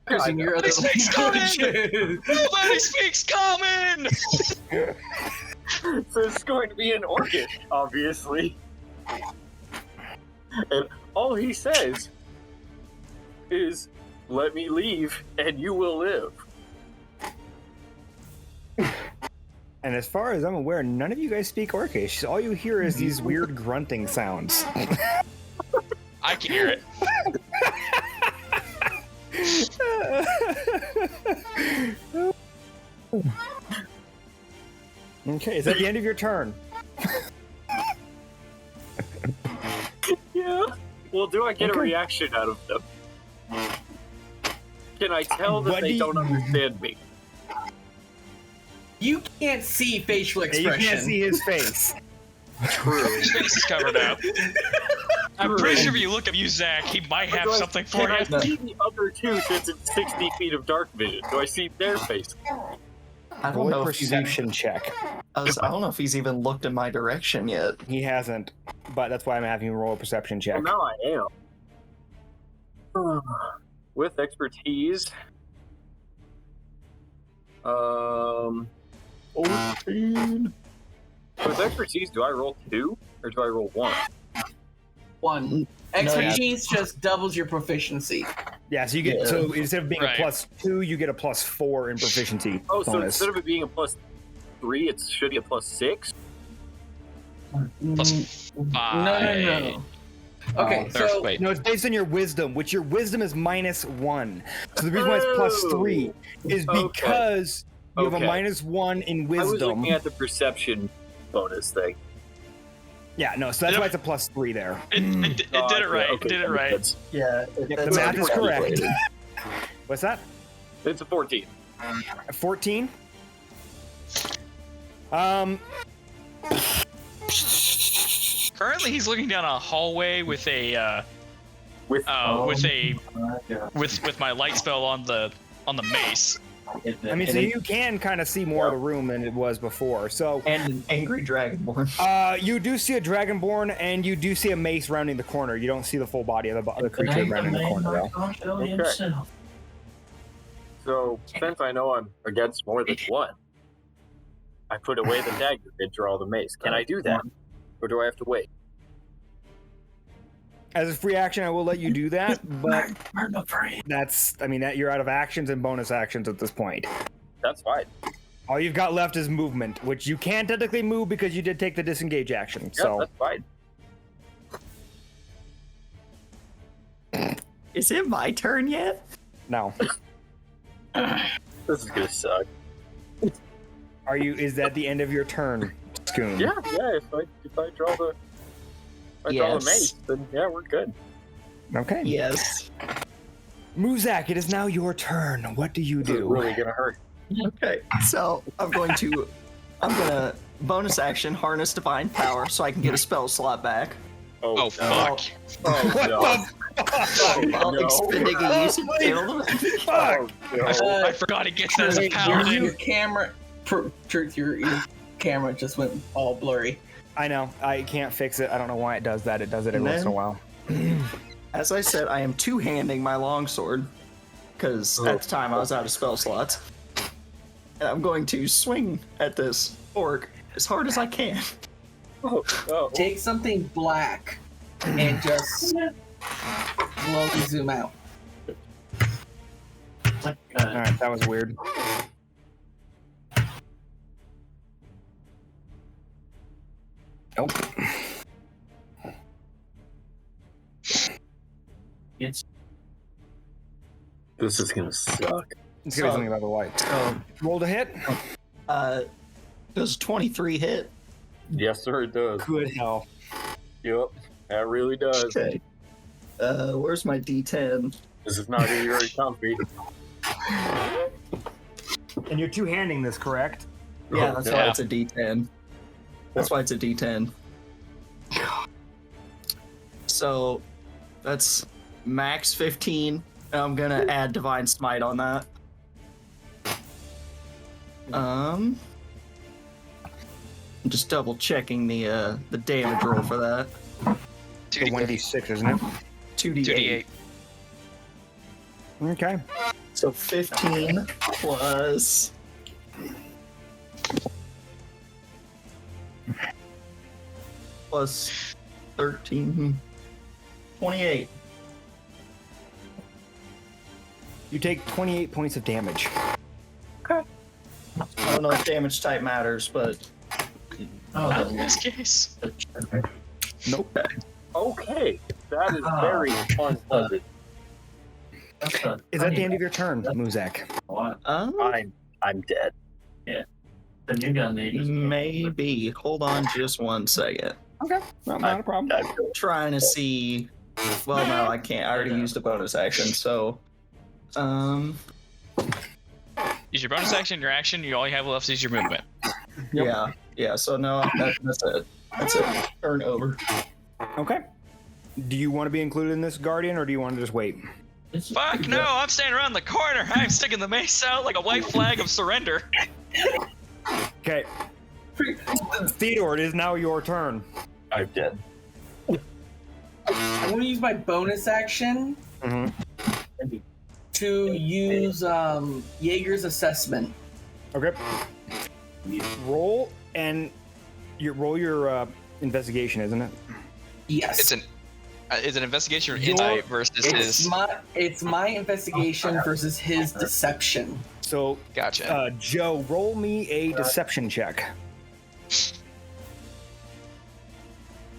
Using your other Nobody speaks common! language. Nobody speaks common! So it's going to be in Orcish, obviously. And all he says is, "Let me leave, and you will live." And as far as I'm aware, none of you guys speak Orcish. All you hear is these weird grunting sounds. I can hear it. Okay, is that the end of your turn? Yeah. Well, do I get a Okay. reaction out of them? Can I tell that What they do don't you- understand me? You can't see facial You expression. can't see his face. True. His face is covered up. I'm pretty sure if you look at you, Zach, he might have something for Can I you. see the other two since it's 60 feet of dark vision? Do I see their face? I don't Roll know a if he's perception check. I don't know if he's even looked in my direction yet. He hasn't, but that's why I'm having him roll a perception check. Well, now I am. With expertise. 14. With expertise, do I roll 2 or do I roll 1? 1. Expertise just doubles your proficiency. Yeah, so you get so instead of being Right. a +2, you get a +4 in proficiency. Oh, so bonus. instead of it being a +3, it should be a +6? Plus 5. No. Okay, so Wait. No, it's based on your wisdom, which your wisdom is -1. So the reason why it's +3 is Okay. because you have a Okay. -1 in I was wisdom. looking at the perception bonus thing. Yeah, no, so that's Yep. why it's a +3 there. It did it right. Okay, It did it right. that's- Yeah, The math is correct. What's that? It's a 14. 14? currently he's looking down a hallway with a with my light spell on the mace. I mean, so you can kind of see more of the room than it was before. So, And an angry dragonborn. you do see a dragonborn, and you do see a mace rounding the corner. You don't see the full body of the creature rounding the corner, though. Okay. So, since I know I'm against more than one, I put away the dagger and draw the mace. Can I do that? Or do I have to wait? As a free action, I will let you do that, but that's, I mean, that you're out of actions and bonus actions at this point. That's fine. All you've got left is movement, which you can technically move because you did take the disengage action. Yeah, So that's fine. Is it my turn yet? no. This is gonna suck. Are you? Is that the end of your turn, Skun? Yeah. If I draw the mace, then yeah, we're good. Okay. Yes. Muzak, it is now your turn. What do you This is do? really gonna hurt. Okay. So I'm gonna bonus action harness divine power so I can get a spell slot back. Oh fuck! Oh no! While expending a use of shield. Fuck! I forgot it gets that as a paladin. Your camera, Truth, your camera just went all blurry. I know. I can't fix it. I don't know why it does that. It does it every And once in a then- while. As I said, I am two-handing my longsword because at the time I was out of spell slots. And I'm going to swing at this orc as hard as I can. Oh. Take something black and just slowly zoom out. All right, that was weird. Nope. This is gonna suck. It's gonna be something about the light. So, Roll to hit. does 23 hit? Yes, sir, it does. Good hell. Yep, that really does. Okay. Where's my D10? This is not gonna be very comfy. And you're two-handing this, correct? Yeah, that's why Yeah. it's a D10. That's why it's a D10. So, that's max 15. I'm gonna add Divine Smite on that. I'm just double checking the damage roll for that. The 1d6, isn't it? 2d8. 2d8. Okay. So 15 plus. Plus 13. 28. You take 28 points of damage. I don't know if damage type matters, but. Not in this case. Nope. Okay, that is very unpleasant. Is that the end of your turn, Muzak? I'm dead. The new gun, Maybe. Hold on just one second. Okay, not a problem. I'm trying to see. Well, no, I can't. I already used a bonus action, so. Use your bonus action, your action. All you have left is your movement. Yep. Yeah. So no, that's it. That's it. Turn over. Okay. Do you want to be included in this, Guardian, or do you want to just wait? Fuck no! I'm standing around the corner. I'm sticking the mace out like a white flag of surrender. Okay. Theodore, it is now your turn. I'm dead. I'm gonna use my bonus action to use Jaeger's assessment. Okay. Roll and roll your investigation, isn't it? Yes. It's an investigation or insight versus his. It's my investigation versus his deception. So, Gotcha. Joe, roll me a deception check.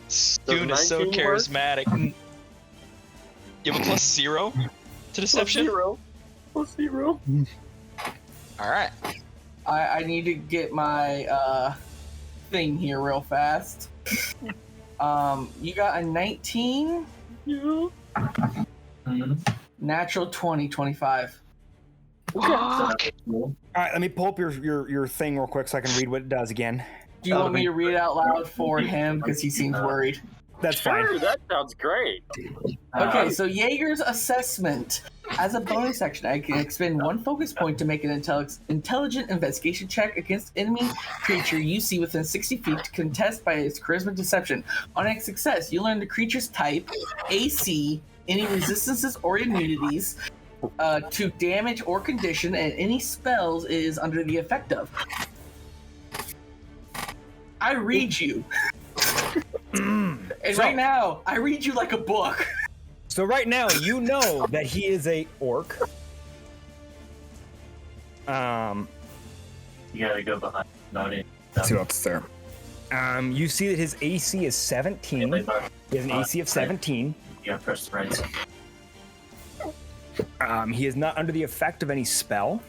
Skun is so 19 work? charismatic. You have a +0 to deception. Plus zero. All right. I need to get my thing here real fast. You got a 19? Yeah. Natural 20, 25. Fuck. All right, let me pull up your thing real quick so I can read what it does again. Do you want me to read it out loud for him because he seems worried? That's fine. Sure, that sounds great. Okay, so Jaeger's assessment. As a bonus action, I can expend 1 focus point to make an intelligent investigation check against enemy creature you see within 60 feet to contest by its charisma deception. On a success, you learn the creature's type, AC, any resistances or immunities to damage or condition, and any spells it is under the effect of. I read you. And right now, I read you like a book. So right now, you know that he is a orc. You gotta go behind. Let's see what's there. You see that his AC is 17. He has an AC of 17. You gotta press the right side. He is not under the effect of any spell.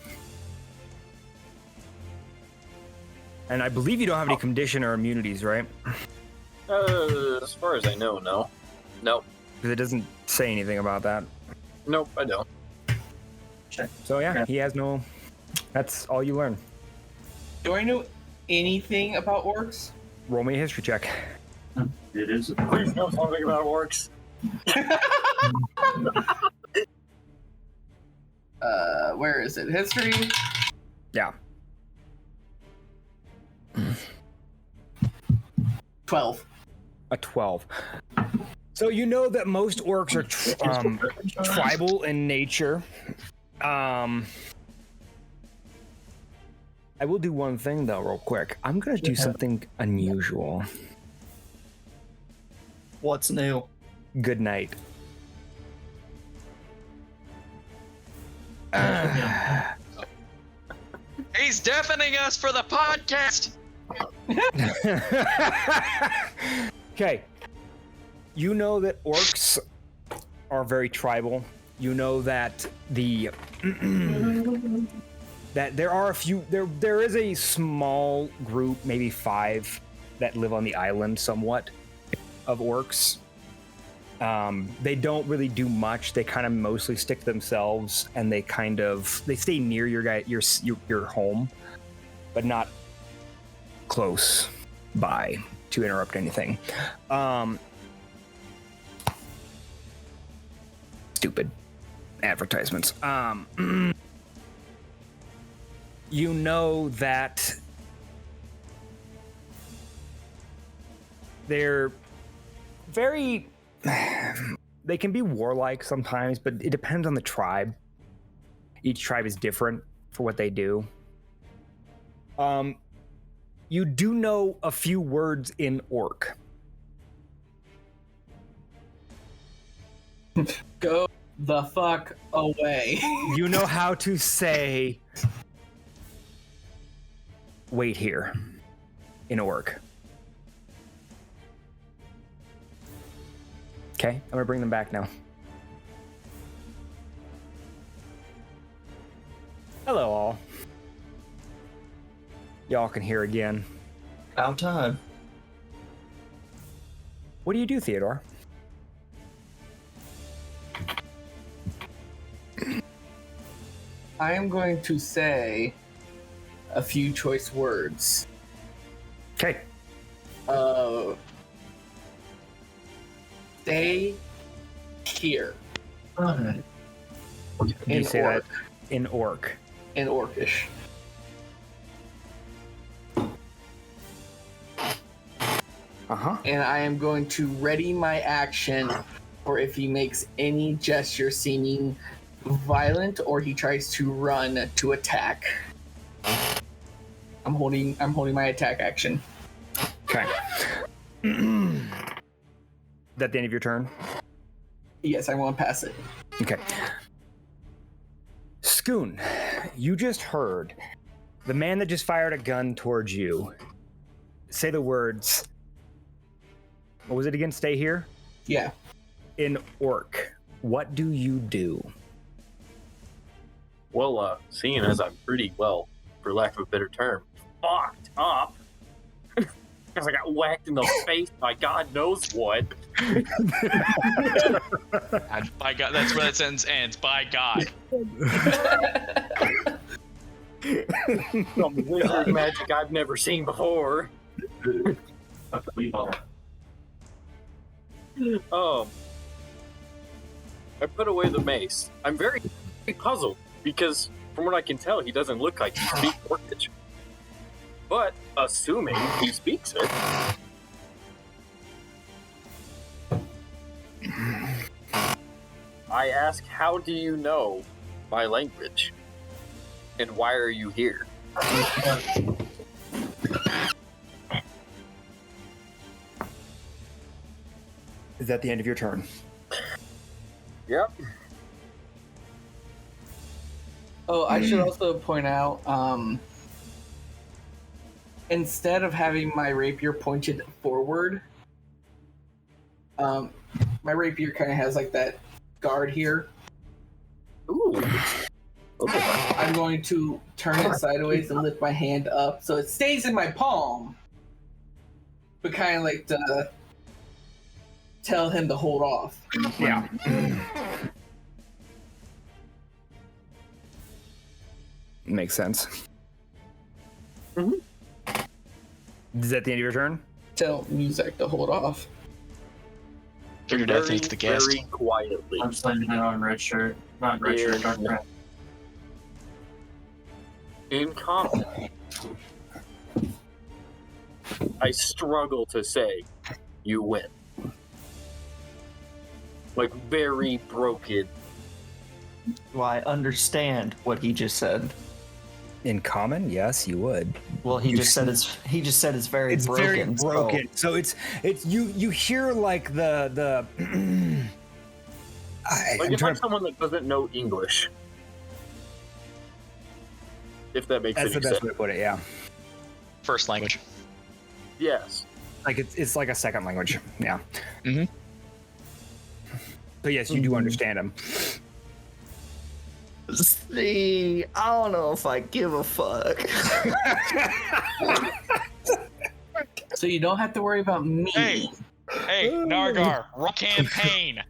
And I believe you don't have any condition or immunities, right? As far as I know, no. Nope. Because it doesn't say anything about that. Nope, I don't. So yeah, he has no... That's all you learn. Do I know anything about orcs? Roll me a history check. It is. Please know something about orcs. Where is it? History? Yeah. 12. A 12. So you know that most orcs are tribal in nature. I will do one thing though, real quick. I'm gonna do something unusual. What's new? Good night. He's deafening us for the podcast. Okay. You know that orcs are very tribal. You know that that there are a few there is a small group, maybe 5, that live on the island somewhat of orcs. They don't really do much. They kind of mostly stick to themselves, and they stay near your home, but not close by to interrupt anything. Stupid advertisements. You know that they're very... They can be warlike sometimes, but it depends on the tribe. Each tribe is different for what they do. You do know a few words in orc. Go the fuck away. You know how to say, wait here, in orc. Okay, I'm gonna bring them back now. Hello all. Y'all can hear again. About time. What do you do, Theodore? I am going to say a few choice words. Okay. Stay here. You say that in orc. In orcish. Uh-huh. And I am going to ready my action for if he makes any gesture seeming violent or he tries to run to attack. I'm holding my attack action. Okay. Is that the end of your turn? Yes, I want to pass it. Okay. Skun, you just heard the man that just fired a gun towards you say the words, what was it again? Stay here? Yeah. In orc. What do you do? Well, seeing as I'm pretty well, for lack of a better term, fucked up, because I got whacked in the face by God knows what. By God, that's where that sentence ends. By God. Some wizard magic I've never seen before. Fuck the weeball. I put away the mace. I'm very puzzled because, from what I can tell, he doesn't look like he speaks Orcish. But assuming he speaks it, I ask, how do you know my language? And why are you here? Is that the end of your turn? Yep. Oh, I should also point out, instead of having my rapier pointed forward, my rapier kind of has like that guard here. Ooh. I'm going to turn it sideways and lift my hand up so it stays in my palm, but kind of like to tell him to hold off. Yeah. Makes sense. Mhm. Is that the end of your turn? Tell Muzak to hold off. Figured I think the guest. Very quietly. I'm slamming it on red shirt. Not red shirt, dark red. In common, I struggle to say you win. Like, very broken. Do I understand what he just said? In common, yes, you would. Well, he just said it's very It's broken. very broken. So it's you hear like the Like, it's like someone that doesn't know English. If that makes that's any the best sense. way to put it. Yeah, First language. Yes. like it's like a second language. Yeah. Mhm. But yes, you do understand him. See, I don't know if I give a fuck. So you don't have to worry about me. Hey, Nargar, roll campaign.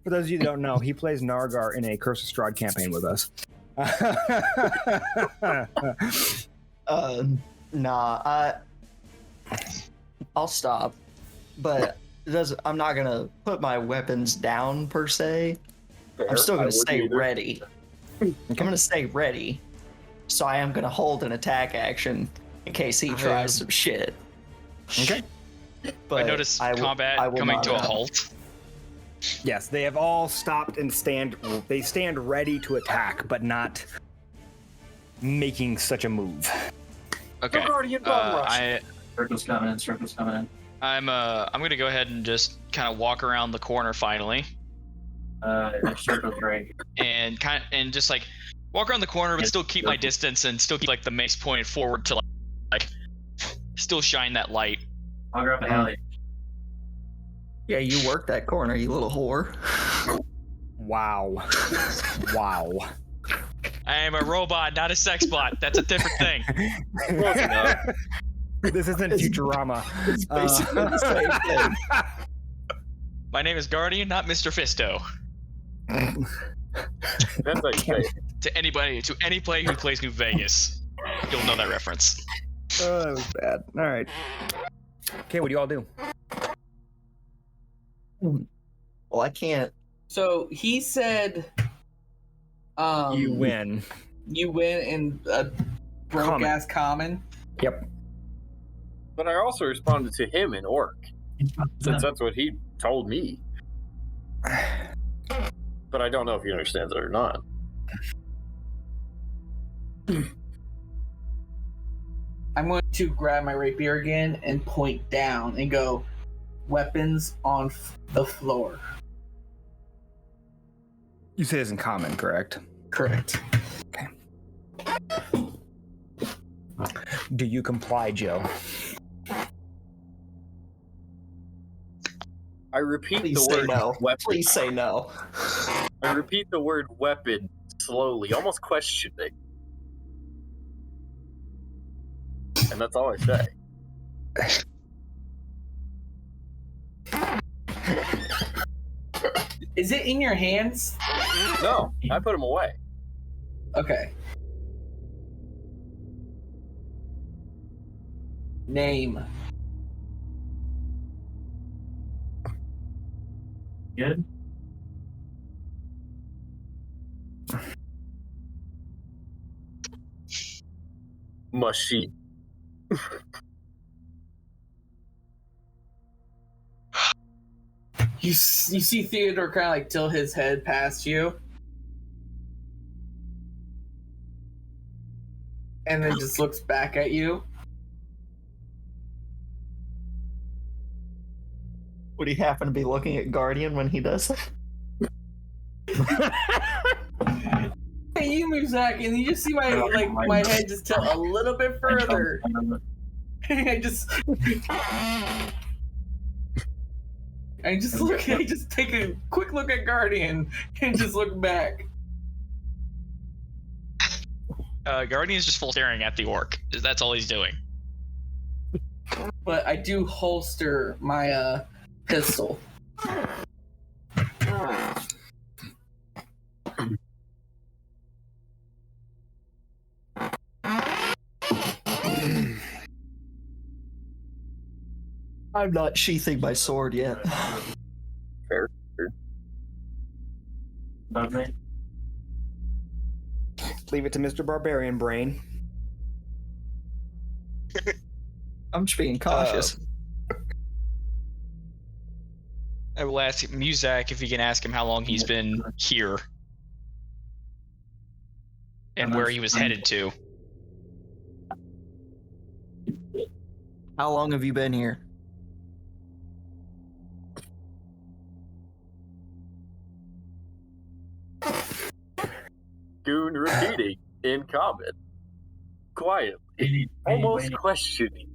For those of you that don't know, he plays Nargar in a Curse of Strahd campaign with us. Nah, I'll stop, but I'm not gonna put my weapons down per se. I'm still gonna stay ready. I'm gonna stay ready, so I am gonna hold an attack action in case he tries some shit. Okay. I noticed combat coming to a halt. Yes, they have all stopped and stand ready to attack, but not making such a move. Okay. Guardian bomb rush. Circle's coming in, circle's coming in. I'm gonna go ahead and just kind of walk around the corner finally, Circle's right. and just like walk around the corner, but still keep my distance and still keep like the mace pointed forward to like still shine that light. I'll grab a heli. Yeah, you work that corner, you little whore. Wow. Wow. I am a robot, not a sex bot. That's a different thing. Close enough. This isn't Futurama. It's basically the same thing. My name is Guardian, not Mr. Fisto. That's like say. To any player who plays New Vegas, you'll know that reference. Oh, that was bad. All right. Okay, what do you all do? Well, I can't. So he said, You win. You win in a broke ass common. Yep. But I also responded to him in Orc, since that's what he told me. But I don't know if he understands it or not. I'm going to grab my rapier again and point down and go, weapons on the floor. You say it's in common, correct? Correct. Okay. Do you comply, Joe? I repeat Please the say word no. weapon. Please say no. I repeat the word weapon slowly, almost questioning. And that's all I say. Is it in your hands? No, I put him away. Okay. Name. Good. Machine. You see Theodore kind of like tilt his head past you. And then just looks back at you. Would he happen to be looking at Guardian when he does that? Hey, you Muzak, and you just see my head just tilt a little bit further. I just take a quick look at Guardian and just look back. Guardian's just full staring at the orc. That's all he's doing. But I do holster my pistol. I'm not sheathing my sword yet. Fair. Above me. Leave it to Mr. Barbarian Brain. I'm just being cautious. I will ask Muzak if you can ask him how long he's been here. And where he was headed to. How long have you been here? Goon repeating in common. Quietly. Almost questioning.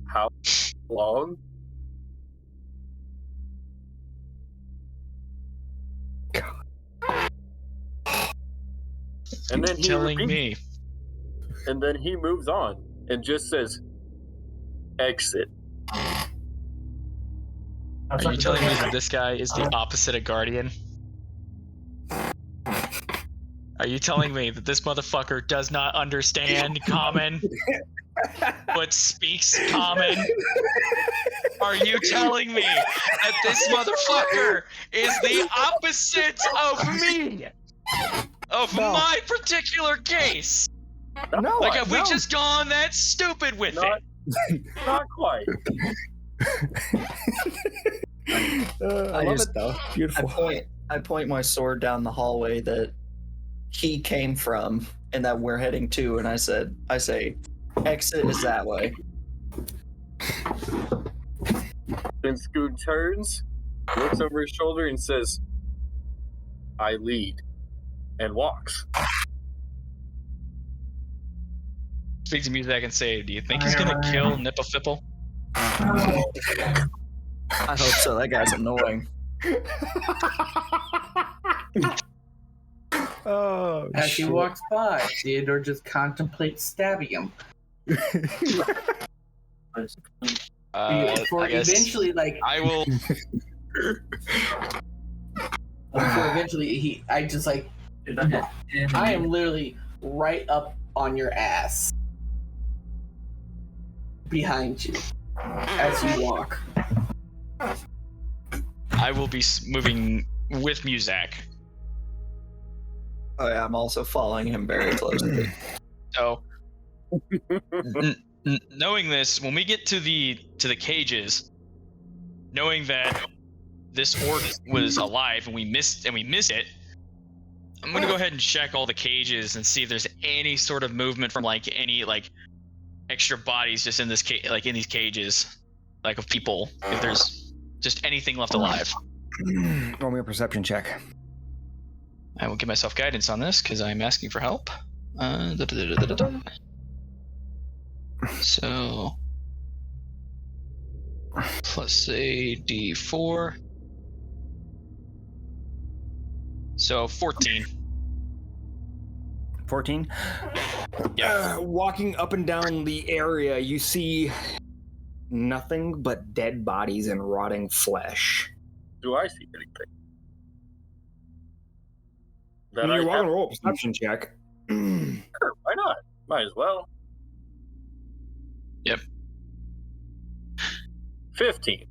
How long? And then he telling repeats, me. and then he moves on and just says, "Exit." Are you telling me that this guy is the opposite of Guardian? Are you telling me that this motherfucker does not understand common, but speaks common? Are you telling me that this motherfucker is the opposite of me? Of my particular case? No, Like, have we just gone that stupid with it? Not quite. I love it though. Beautiful. I point my sword down the hallway that he came from and that we're heading to, and I say, exit is that way. Then Skun turns, looks over his shoulder, and says, "I lead," and walks. Speak to Muzak and say, do you think he's gonna kill Nippa-Fipple? I hope so. That guy's annoying. Oh, As he walks by, Theodore just contemplates stabbing him. I guess Eventually, I will. before eventually, I am literally right up on your ass. Behind you. As you walk. I will be moving with Muzak. Oh yeah, I'm also following him very closely. So, knowing this, when we get to the cages, knowing that this orc was alive and we missed it, I'm gonna go ahead and check all the cages and see if there's any sort of movement from any extra bodies just in this in these cages, of people. If there's just anything left alive. Roll me a perception check. I will give myself guidance on this because I'm asking for help. So, let's say D4. So 14. 14? Yeah. Walking up and down the area, you see nothing but dead bodies and rotting flesh. do I see anything? I mean, you're welcome to roll a perception check. Sure, why not? Might as well. Yep. 15.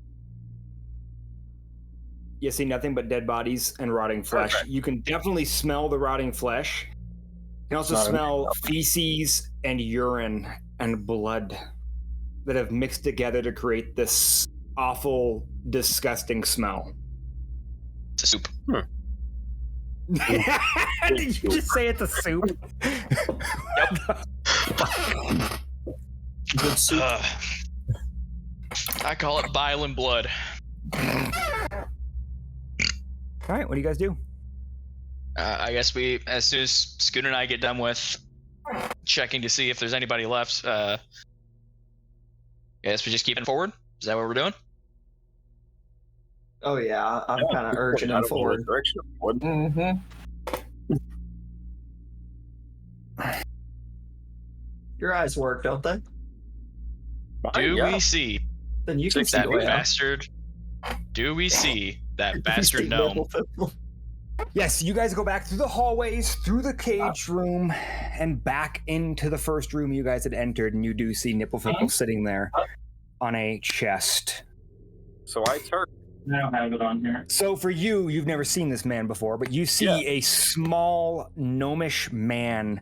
You see nothing but dead bodies and rotting flesh. Perfect. You can definitely smell the rotting flesh. You can also Not smell feces and urine and blood that have mixed together to create this awful, disgusting smell. It's a soup. Did you just say it's a soup? Good soup. I call it bile and blood. All right, what do you guys do? I guess we, as soon as Skun and I get done with checking to see if there's anybody left, I guess we just keep it forward. Is that what we're doing? Oh yeah, I'm kind of urging him forward. Direction. Mm-hmm. Your eyes work, don't they? Do Yeah. we see Then you can see that the way out. bastard? Do we see that You bastard see gnome? nipple pimple. Yes, you guys go back through the hallways, through the cage room, and back into the first room you guys had entered, and you do see Nipplefipple sitting there on a chest. So I turn. I don't have it on here. So for you, you've never seen this man before, but you see a small gnomish man.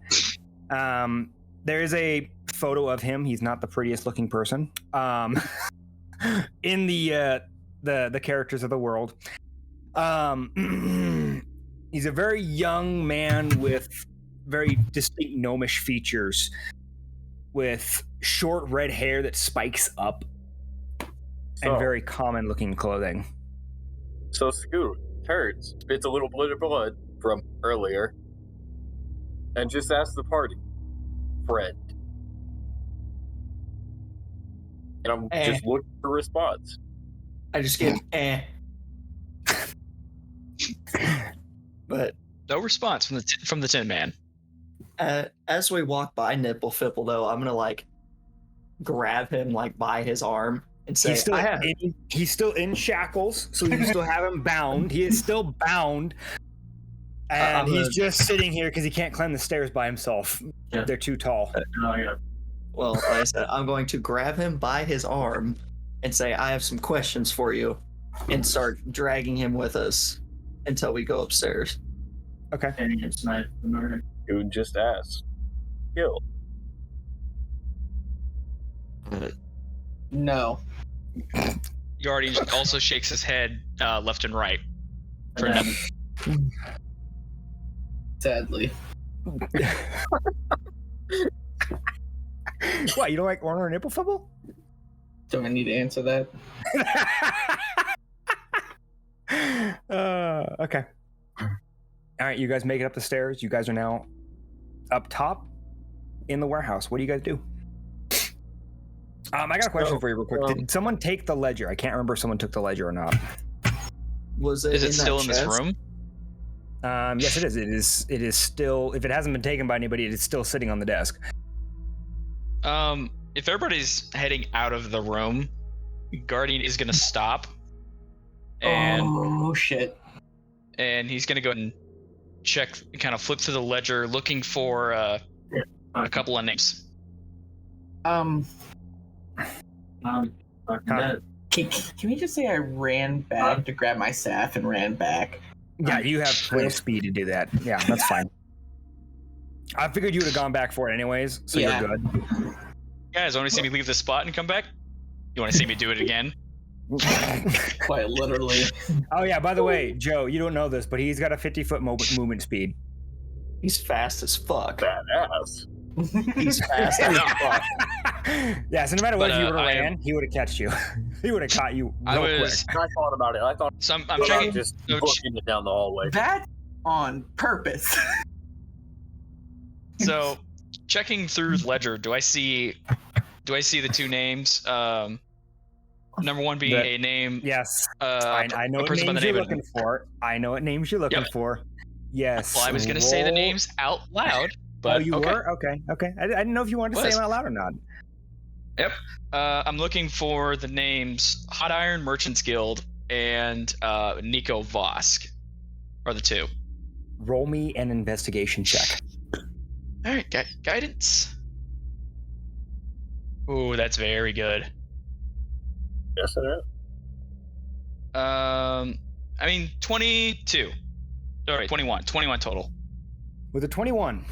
There is a photo of him. He's not the prettiest looking person. In the characters of the world. He's a very young man with very distinct gnomish features, with short red hair that spikes up, and So- very common looking clothing. So Scoot turns, spits a little bit of blood from earlier, and just asks the party, friend. And I'm just looking for a response. I just get But No response from the Tin Man. as we walk by Nipplefipple, though, I'm gonna grab him by his arm and say, He's still in shackles, so you still have him bound. He is still bound, and he's just sitting here because he can't climb the stairs by himself. Yeah. They're too tall. Oh, yeah. Well, like I said, I'm going to grab him by his arm and say, I have some questions for you, and start dragging him with us until we go upstairs. Okay. And it's nice. Dude just asks, kill. No. Guardian also shakes his head left and right. For And no- Sadly. What, you don't like Orner and Nipplefipple? Do I need to answer that? Okay. All right, you guys make it up the stairs. You guys are now up top in the warehouse. What do you guys do? I got a question for you real quick. Did someone take the ledger? I can't remember if someone took the ledger or not. Was it Is it in still that in this chest? room? Yes, it is. It is still, if it hasn't been taken by anybody, it is still sitting on the desk. If everybody's heading out of the room, Guardian is gonna stop, and Oh shit. he's gonna go and check, kind of flip through the ledger, looking for a couple of names. Can Huh. we just say I ran back to grab my staff and ran back? Yeah, you have plenty of speed to do that. Yeah, that's fine. I figured you would have gone back for it anyways, so Yeah. you're good. Guys, want to see me leave this spot and come back? You want to see me do it again? Quite literally. Oh yeah, by the way, Joe, you don't know this, but he's got a 50-foot movement speed. He's fast as fuck. Badass. He's fast as fuck. Yeah, so no matter what, But, if you would have I am- ran, he would have catched you. He would have caught you I real was. I thought about it. I thought So I'm about checking. just so booking it down the hallway. That's on purpose. So, checking through the ledger, do I see the two names? Number one being The- a name. Yes, I I know a what person by the names you're name of. looking for. I know what names you're looking Yep. for. Yes. Well, I was gonna say the roll- names out loud, but oh, you okay. were? Okay. I didn't know if you wanted to say Was. them out loud or not. I'm looking for the names Hot Iron Merchants Guild and Nico Vosk are the two. Roll me an investigation check. All right, guidance. Ooh, that's very good. Yes, it is. I mean 22. All right, 21 total. With a 21,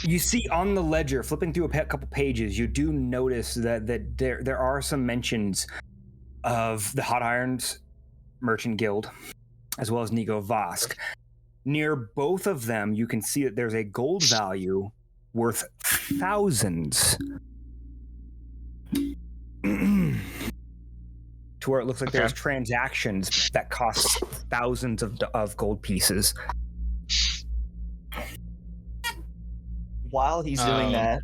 you see on the ledger, flipping through a couple pages, you do notice that there are some mentions of the Hot Irons Merchant Guild, as well as Nico Vosk. Near both of them, you can see that there's a gold value worth thousands. To where it looks like there's transactions that cost thousands of gold pieces. While he's doing that,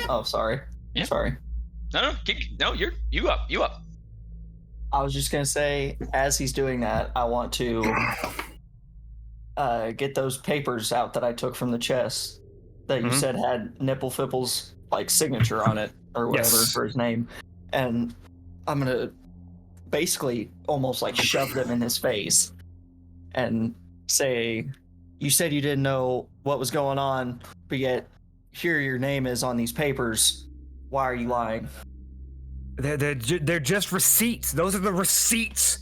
oh, sorry. Yeah. Sorry. No, you up. I was just gonna say, as he's doing that, I want to get those papers out that I took from the chest that you said had Nipple Fipple's like signature on it or whatever for his name, and I'm gonna basically almost like shove them in his face and say, "You said you didn't know what was going on, but yet here your name is on these papers. Why are you lying?" They're just receipts. Those are the receipts.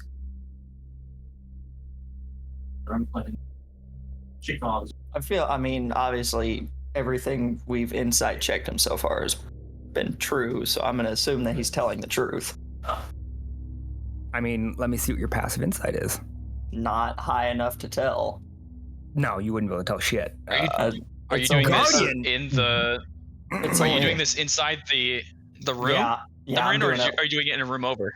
I'm playing. She calls. I mean, obviously everything we've insight checked him so far has been true, so I'm gonna assume that he's telling the truth. I mean, let me see what your passive insight is. Not high enough to tell. No, you wouldn't be able to tell shit. Are you it's doing a this Guardian. in the? It's Are you only- doing this inside the room? Yeah, That we're in, or doing it. are you doing it in a room over?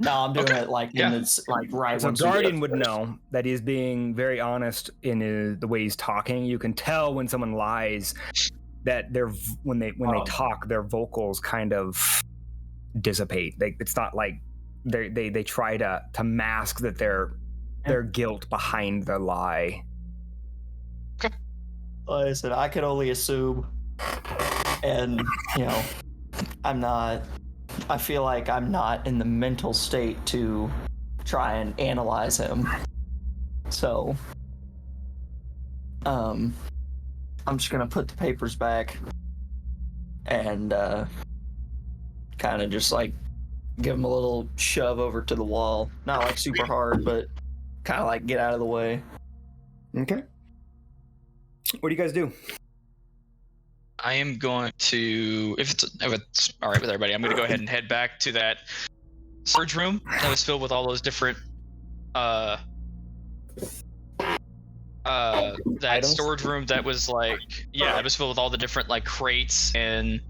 No, I'm doing Okay. it like Yeah. in its like right. So once we get Guardian up would first. know that he's being very honest in the way he's talking. You can tell when someone lies that when they talk, their vocals kind of dissipate. It's not like they try to mask that their guilt behind the lie. Like I said, I could only assume, and I feel like I'm not in the mental state to try and analyze him. So, I'm just gonna put the papers back and kind of just like give him a little shove over to the wall. Not like super hard, but kind of like get out of the way. Okay. What do you guys do? I am going to, if it's all right with everybody, I'm going to go ahead and head back to that storage room that was filled with all those different, that Items? storage room that was like, yeah, it was filled with all the different like crates and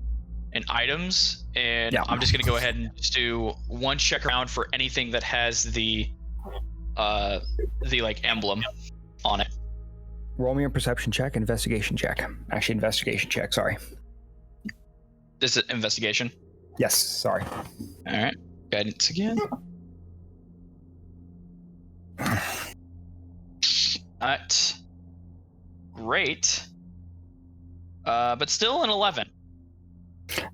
items, and Yeah. I'm just going to go ahead and just do one check around for anything that has the like emblem on it. Roll me a perception check, investigation check. Actually, investigation check, sorry. This is investigation. Yes, sorry. All right, guidance again. Great. But still an 11.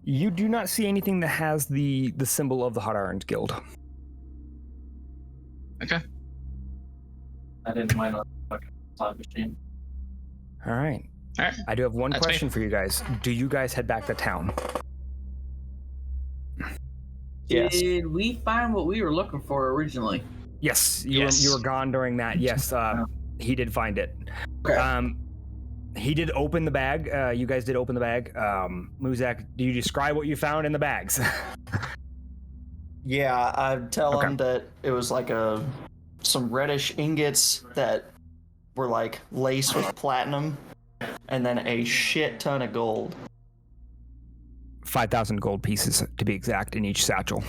You do not see anything that has the symbol of the Hot Irons Guild. Okay. I didn't mind on the fucking slot machine. All right. All right. I do have one That's me. question for you guys. Do you guys head back to town? Yes. Did we find what we were looking for originally? Yes, Yes. you were gone during that. Yes, he did find it. Okay. He did open the bag. You guys did open the bag. Muzak, do you describe what you found in the bags? Yeah, I'd tell Okay. him that it was like some reddish ingots that were like laced with platinum, and then a shit ton of gold. 5,000 gold pieces to be exact in each satchel.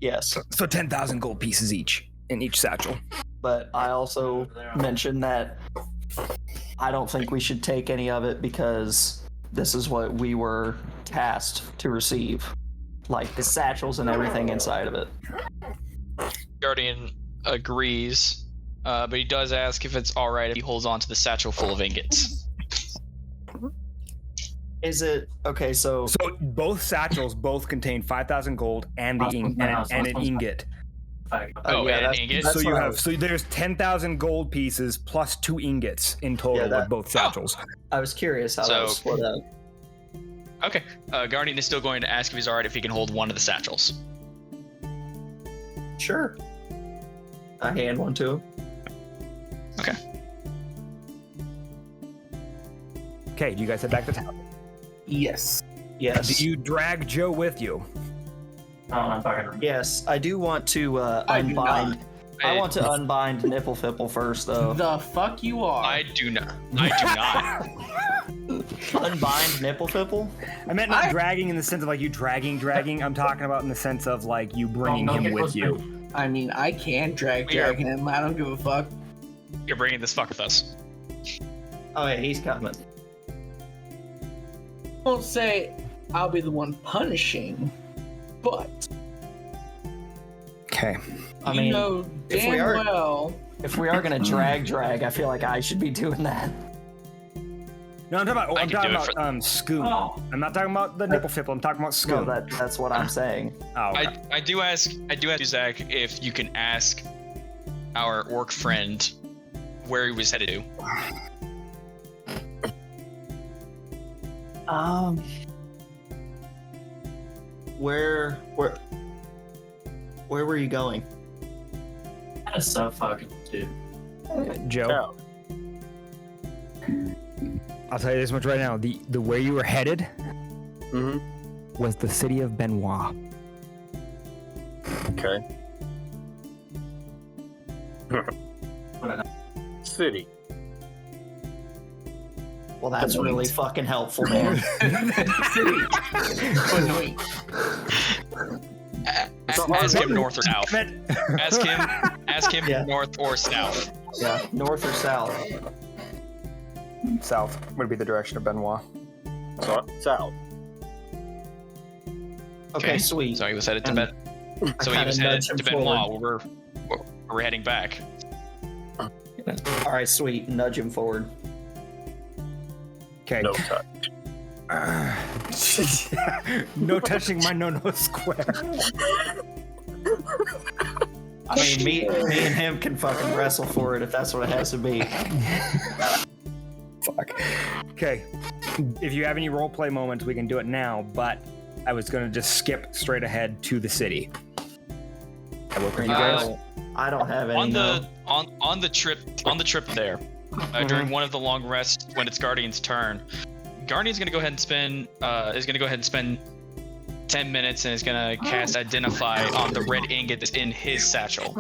Yes, So 10,000 gold pieces each in each satchel. but I also mentioned that I don't think we should take any of it because this is what we were tasked to receive, like the satchels and everything inside of it. Guardian agrees, but he does ask if it's all right if he holds on to the satchel full of ingots. Is it okay? So So both satchels both contain 5,000 gold and an ingot. Oh, yeah, and that's- ingots? that's So you what I have was- so there's 10,000 gold pieces plus 2 ingots in total Yeah, that- with both satchels. I was curious how that So- was split up. Okay. Guardian is still going to ask if he's alright if he can hold one of the satchels. Sure. I hand one to him. Okay, do you guys head back to town? Yes. Yes. Do you drag Joe with you? I'm talking. Yes, I do want to I do unbind. I I- want to unbind Nipple Fipple first, though. The fuck you are. I do not. I do not. Unbind Nipple Fipple? I meant not dragging in the sense of like you dragging. I'm talking about in the sense of like you bringing him with you. I mean, I can drag him. I don't give a fuck. You're bringing this fuck with us. Oh yeah, he's coming. Won't say I'll be the one punishing, but Okay. I you mean, know if damn we are- well. if we are gonna drag, I feel like I should be doing that. No, I'm talking about I can do it for- Skun. Oh. I'm not talking about the nipple fipple. I'm talking about No, Skun. that's what I'm saying. Oh, okay. I do ask Zach if you can ask our orc friend where he was headed to. Where were you going? That is so fucking stupid. Joe. I'll tell you this much right now. The where you were headed Mm-hmm. was the city of Benoit. Okay. City. Well, that's really fucking helpful, man. Annoying. Ask him north or south. Ask him Yeah. north or south. Yeah, north or south? South would be the direction of Benoit. South. Okay, sweet. So he was headed to And So he kinda was headed nudge him to Benoit. We're heading back. All right, sweet. Nudge him forward. Okay. No touch. No touching my no square. I mean, me and him can fucking wrestle for it if that's what it has to be. Fuck. Okay. If you have any roleplay moments, we can do it now, but I was gonna just skip straight ahead to the city. I work with you guys. I don't have any. On no. the on the trip there, during one of the long rests when it's Guardian's turn, Guardian's gonna go ahead and spend 10 minutes and is gonna cast Identify on the red ingot that's in his satchel.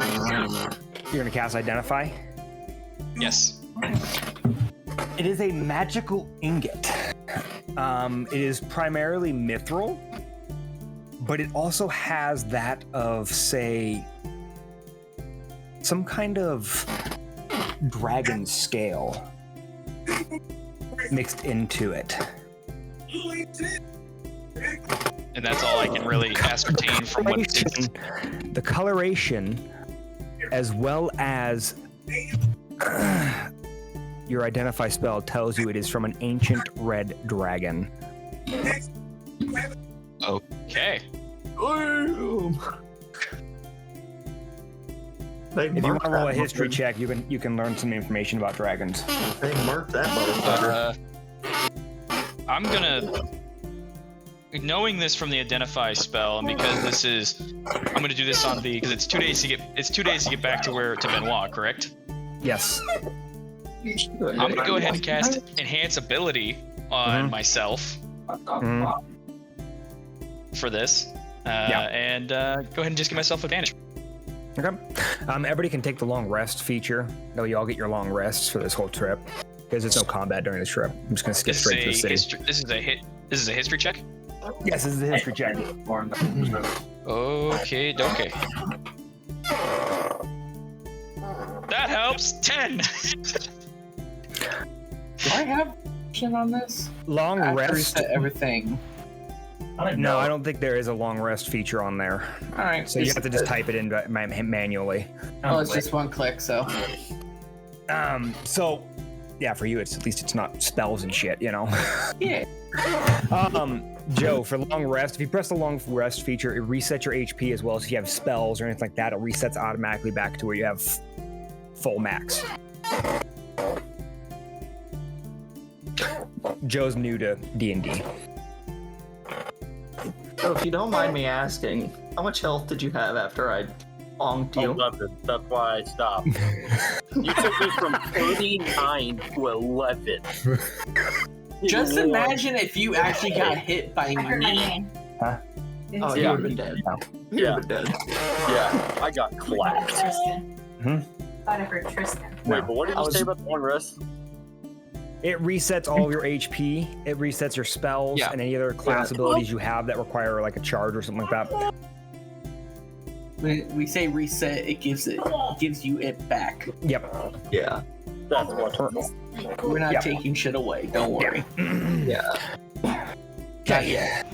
You're gonna cast Identify. Yes. It is a magical ingot. It is primarily mithril, but it also has that of, say, some kind of dragon scale mixed into it. And that's all I can really ascertain from what it's. The coloration, as well as your Identify spell, tells you it is from an ancient red dragon. Okay. If you want to roll a history check, you can learn some information about dragons. They marked that motherfucker. I'm gonna, knowing this from the Identify spell, and because I'm gonna do this on the, because it's 2 days to get back to Benoit, correct? Yes. I'm gonna go ahead and cast Enhance Ability on myself for this, and go ahead and just give myself advantage. Okay. Everybody can take the long rest feature. That way you all get your long rests for this whole trip. Because there's no combat during this trip. I'm just gonna skip straight to the city. This is a history check. Yes, this is a history check. Okay, okay. That helps. 10. Do I have option on this? Long After rest. reset everything. No, I don't think there is a long rest feature on there. All right. So you have to just type it in manually. Oh, it's just one click, so. So, yeah, for you, at least it's not spells and shit, you know. Yeah. Joe, for long rest, if you press the long rest feature, it resets your HP as well. So if you have spells or anything like that, it resets automatically back to where you have full max. Joe's new to D&D. So if you don't mind me asking, how much health did you have after I bonked you? Oh, nothing. That's why I stopped. You took me from 39 to 11. Just imagine if you actually got hit by me. Huh? Oh, you Yeah. would have been dead. You Yeah. would have been dead. Yeah, I got clapped. Tristan. Hmm? Thought I heard Tristan. Wait, but what did you say about the long rest? It resets all of your HP. It resets your spells Yeah. and any other class abilities you have that require like a charge or something like that. When we say reset, it gives you it back. Yep. Yeah. That's wonderful. We're not Yeah. taking shit away. Don't worry. Yeah. Not yet.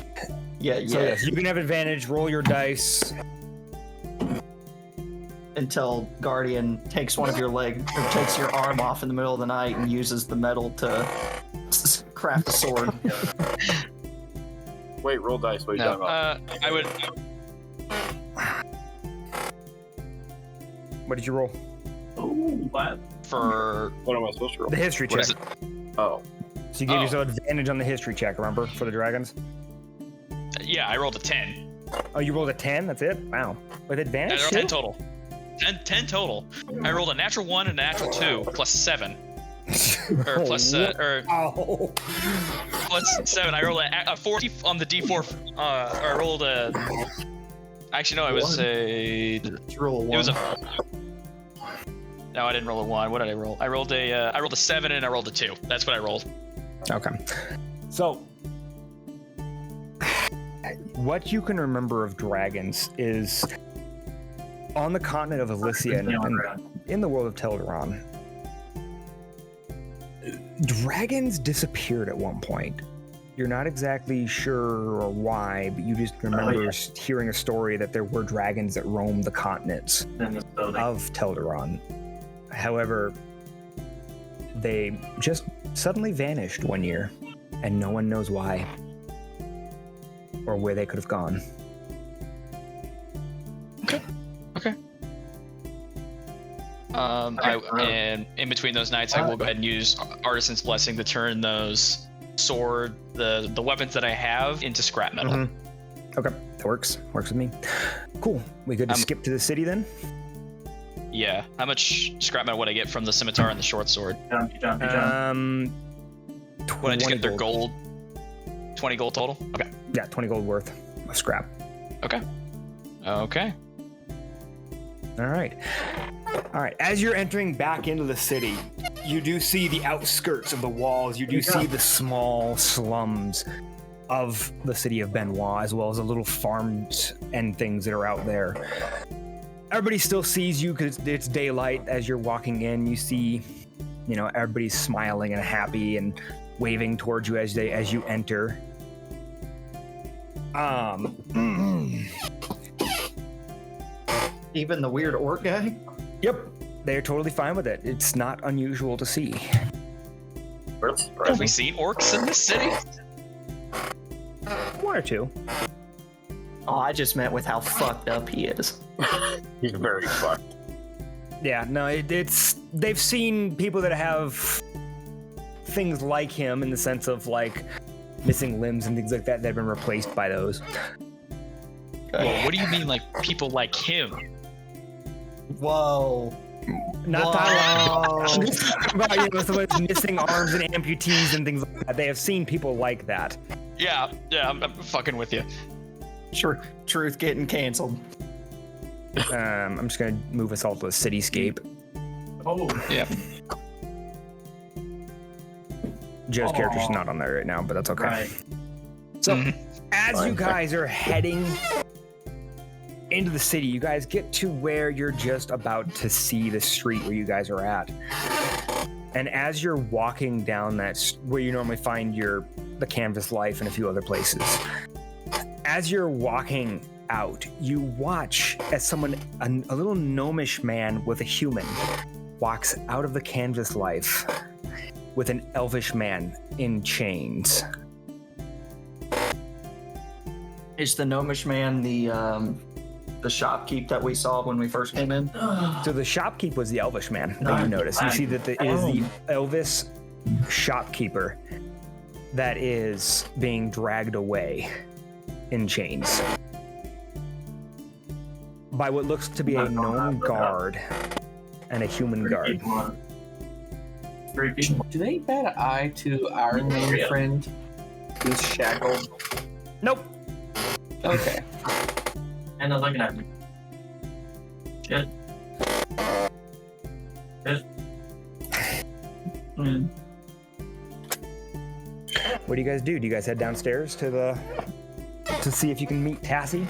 Yeah, So yeah. yes, you can have advantage. Roll your dice. Until Guardian takes one of your legs, or takes your arm off in the middle of the night and uses the metal to craft a sword. Wait, roll dice. What are you No, talking about? I would. What did you roll? Ooh, what? For What am I supposed to roll? The history what check. is it? Oh. So you gave Oh. yourself advantage on the history check, remember, for the dragons? Yeah, I rolled a 10. Oh, you rolled a 10? That's it? Wow. With I advantage? rolled too? 10 total. 10 total. I rolled a natural 1 and a natural 2 plus 7. Or plus, Oh. plus 7. I rolled a 40 on the D4. Or I rolled a. Actually, no, it was a. Did you roll a It one? was a. No, I didn't roll a 1. What did I roll? I rolled a 7 and I rolled a 2. That's what I rolled. Okay. So, what you can remember of dragons is on the continent of Elysia and in the world of Telderon, dragons disappeared at one point. You're not exactly sure or why, but you just remember hearing a story that there were dragons that roamed the continents In this building. of Telderon. However, they just suddenly vanished one year, and no one knows why or where they could have gone. And in between those nights, I will go ahead and use Artisan's Blessing to turn those the weapons that I have into scrap metal. Mhm. Okay, that works. Works with me. Cool. We good to skip to the city then? Yeah. How much scrap metal would I get from the scimitar and the short sword? Jump. Would I just 20 get their gold? 20 gold total? Okay. Yeah, 20 gold worth of scrap. Okay. All right. All right. As you're entering back into the city, you do see the outskirts of the walls. You do see the small slums of the city of Benoit, as well as the little farms and things that are out there. Everybody still sees you because it's daylight. As you're walking in, you see, everybody's smiling and happy and waving towards you as you enter. Even the weird orc guy? Yep, they're totally fine with it. It's not unusual to see. Have we seen orcs in this city? One or two. Oh, I just meant with how fucked up he is. He's very fucked. Yeah, no, it's they've seen people that have things like him in the sense of like missing limbs and things like that that have been replaced by those. Well, what do you mean, like people like him? Whoa. Not that I'm just talking about, someone's missing arms and amputees and things like that. They have seen people like that. Yeah, I'm fucking with you. Truth getting canceled. I'm just gonna move us all to a cityscape. Oh, Yeah. Joe's character's not on there right now, but that's okay. right. So, Mhm. as you guys are heading into the city, you guys get to where you're just about to see the street where you guys are at. And as you're walking down where you normally find the Canvas Life and a few other places, as you're walking out, you watch as a little gnomish man with a human walks out of the Canvas Life with an elvish man in chains. Is the gnomish man the shopkeep that we saw when we first came in? So the shopkeep was the elvish man that you notice. You see that it is the elvish shopkeeper that is being dragged away in chains by what looks to be a gnome guard and a human guard. Do they bat an eye to our main friend who's shackled? Nope. Okay. And they're looking at me. Shit. What do you guys do? Do you guys head downstairs to see if you can meet Tasi?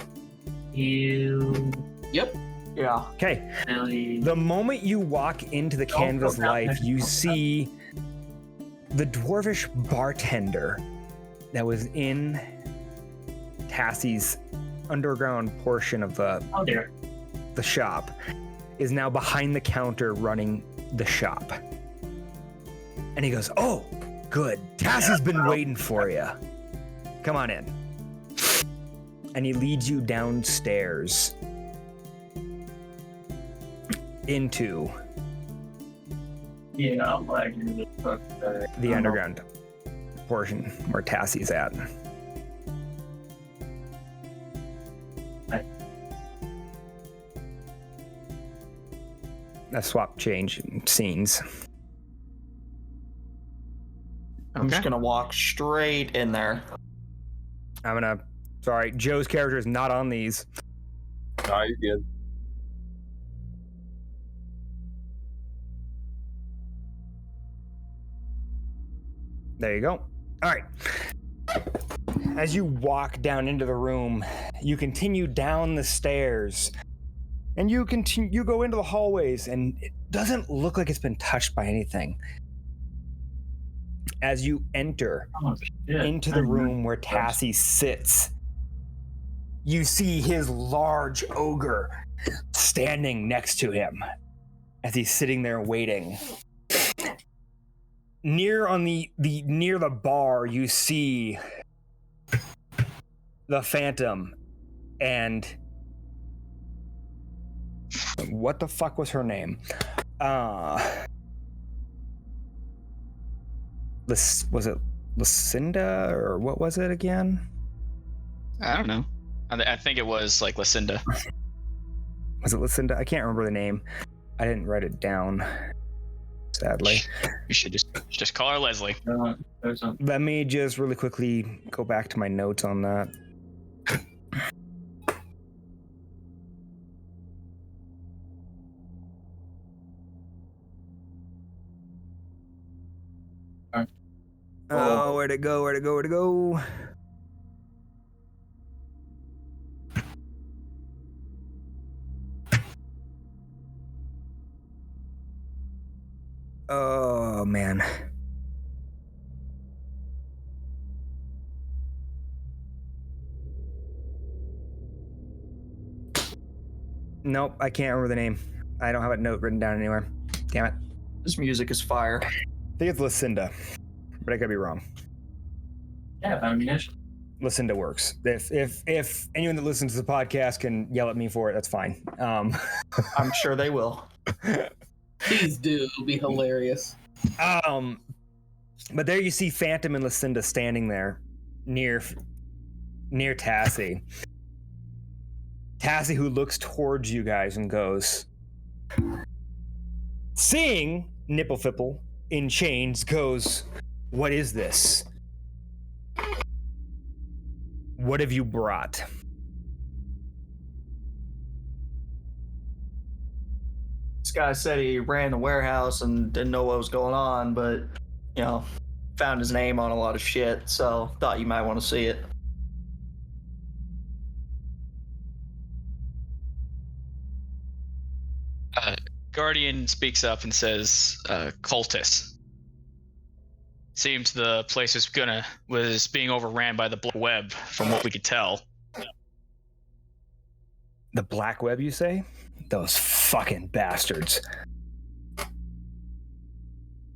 Yep. Yeah. Okay. The moment you walk into the canvas life, you see the dwarvish bartender that was in Tasi's underground portion of the shop is now behind the counter running the shop. And he goes, "Oh, good. Tasi's been waiting for you. Come on in." And he leads you downstairs into the underground portion where Tasi's at. A swap change scenes. I'm just gonna walk straight in there. Sorry, Joe's character is not on these. No, you're good. There you go. All right. As you walk down into the room, you continue down the stairs, and you go into the hallways, and it doesn't look like it's been touched by anything. As you enter into the room where Tasi sits, you see his large ogre standing next to him as he's sitting there waiting. Near the bar, you see the Phantom and what the fuck was her name? Was it Lucinda or what was it again? I don't know. I think it was like Lucinda. Was it Lucinda? I can't remember the name. I didn't write it down, sadly. You should just call her Leslie. Let me just really quickly go back to my notes on that. Oh, where'd it go? Oh, man. Nope, I can't remember the name. I don't have a note written down anywhere. Damn it. This music is fire. I think it's Lucinda, but I could be wrong. Yeah, ammunition. Lucinda works. If anyone that listens to the podcast can yell at me for it, that's fine. I'm sure they will. Please do. It'll be hilarious. But there you see Phantom and Lucinda standing there near Tasi. Tasi, who looks towards you guys and goes, seeing Nipple Fipple in chains, goes, "What is this? What have you brought?" This guy said he ran the warehouse and didn't know what was going on, but, found his name on a lot of shit, so thought you might want to see it. Guardian speaks up and says, cultists. Seems the place was being overran by the Black Web, from what we could tell. The Black Web, you say? Those fucking bastards.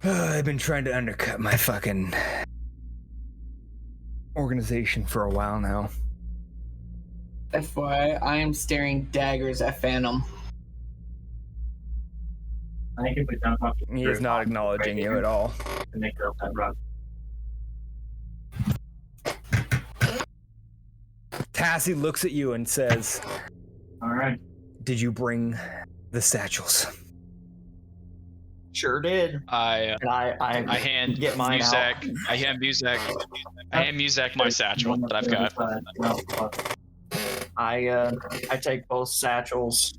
I've been trying to undercut my fucking organization for a while now. FYI, I am staring daggers at Phantom. I think if we jump off the He is not acknowledging you at all. and they go up that rock. Tasi looks at you and says, All right. "Did you bring the satchels?" Sure did. I hand get mine Muzak. out. I hand Muzak my satchel that I've got. I take both satchels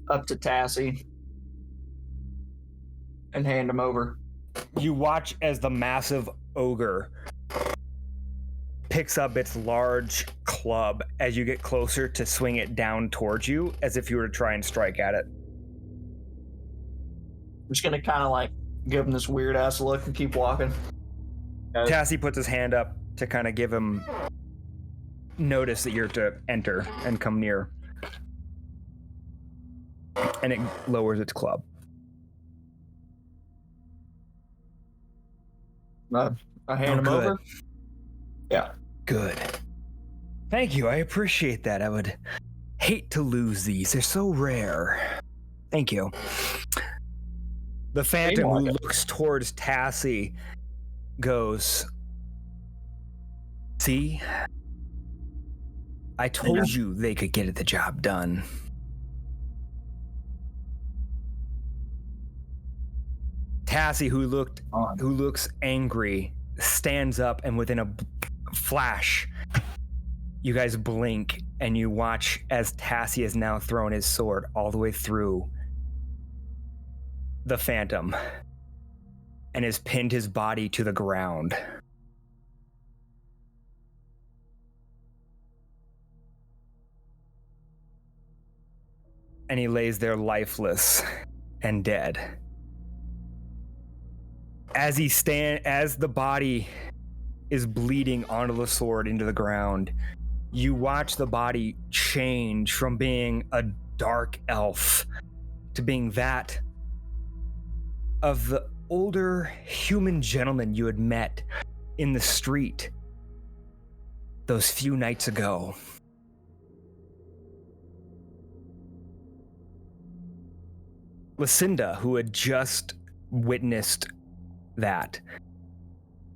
up to Tasi and hand them over. You watch as the massive ogre picks up its large club as you get closer to swing it down towards you, as if you were to try and strike at it. I'm just gonna kind of like give him this weird ass look and keep walking. Tasi puts his hand up to kind of give him notice that you're to enter and come near. And it lowers its club. I hand him good. over. Yeah. Good. Thank you. I appreciate that. I would hate to lose these. They're so rare. Thank you. The Phantom, who looks towards Tasi, goes, "See? I told you they could get the job done." Tasi, who looks angry, stands up, and within a flash, you guys blink and you watch as Tasi has now thrown his sword all the way through the Phantom and has pinned his body to the ground. And he lays there lifeless and dead. As the body is bleeding onto the sword into the ground, you watch the body change from being a dark elf to being that of the older human gentleman you had met in the street those few nights ago. Lucinda, who had just witnessed that,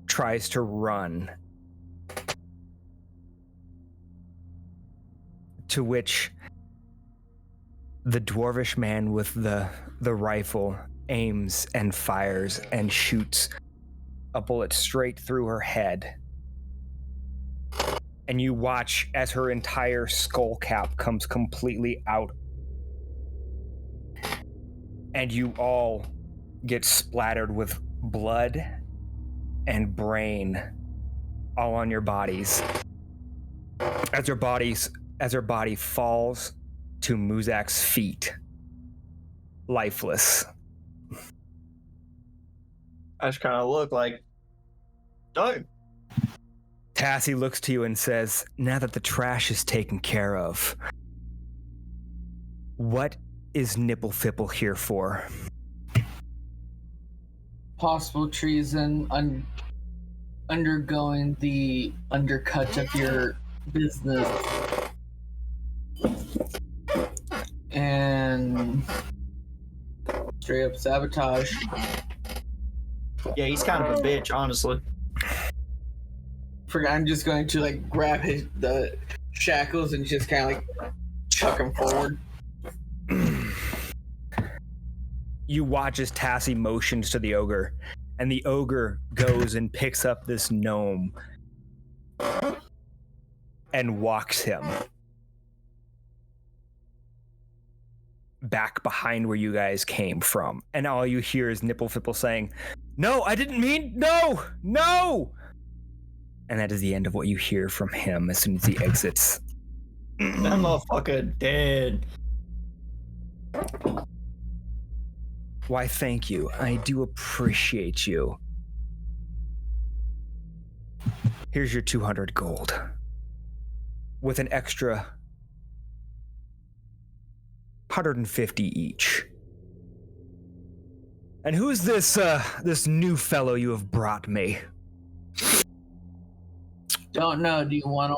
tries to run, to which the dwarvish man with the rifle aims and fires and shoots a bullet straight through her head. And you watch as her entire skull cap comes completely out. And you all get splattered with blood and brain all on your bodies. As her body falls to Muzak's feet, lifeless. I just kind of look like, done. Tasi looks to you and says, "Now that the trash is taken care of, what is Nipple Fipple here for?" Possible treason, undergoing the undercut of your business, and straight up sabotage. Yeah, he's kind of a bitch, honestly. I'm just going to like grab the shackles and just kind of like chuck him forward. You watch as Tasi motions to the ogre, and the ogre goes and picks up this gnome and walks him back behind where you guys came from. And all you hear is Nipple Fipple saying, "No, I didn't mean, no, no!" And that is the end of what you hear from him as soon as he exits. That motherfucker dead. Why, thank you. I do appreciate you. Here's your 200 gold. With an extra 150 each. And who's this new fellow you have brought me? Don't know. Do you want him?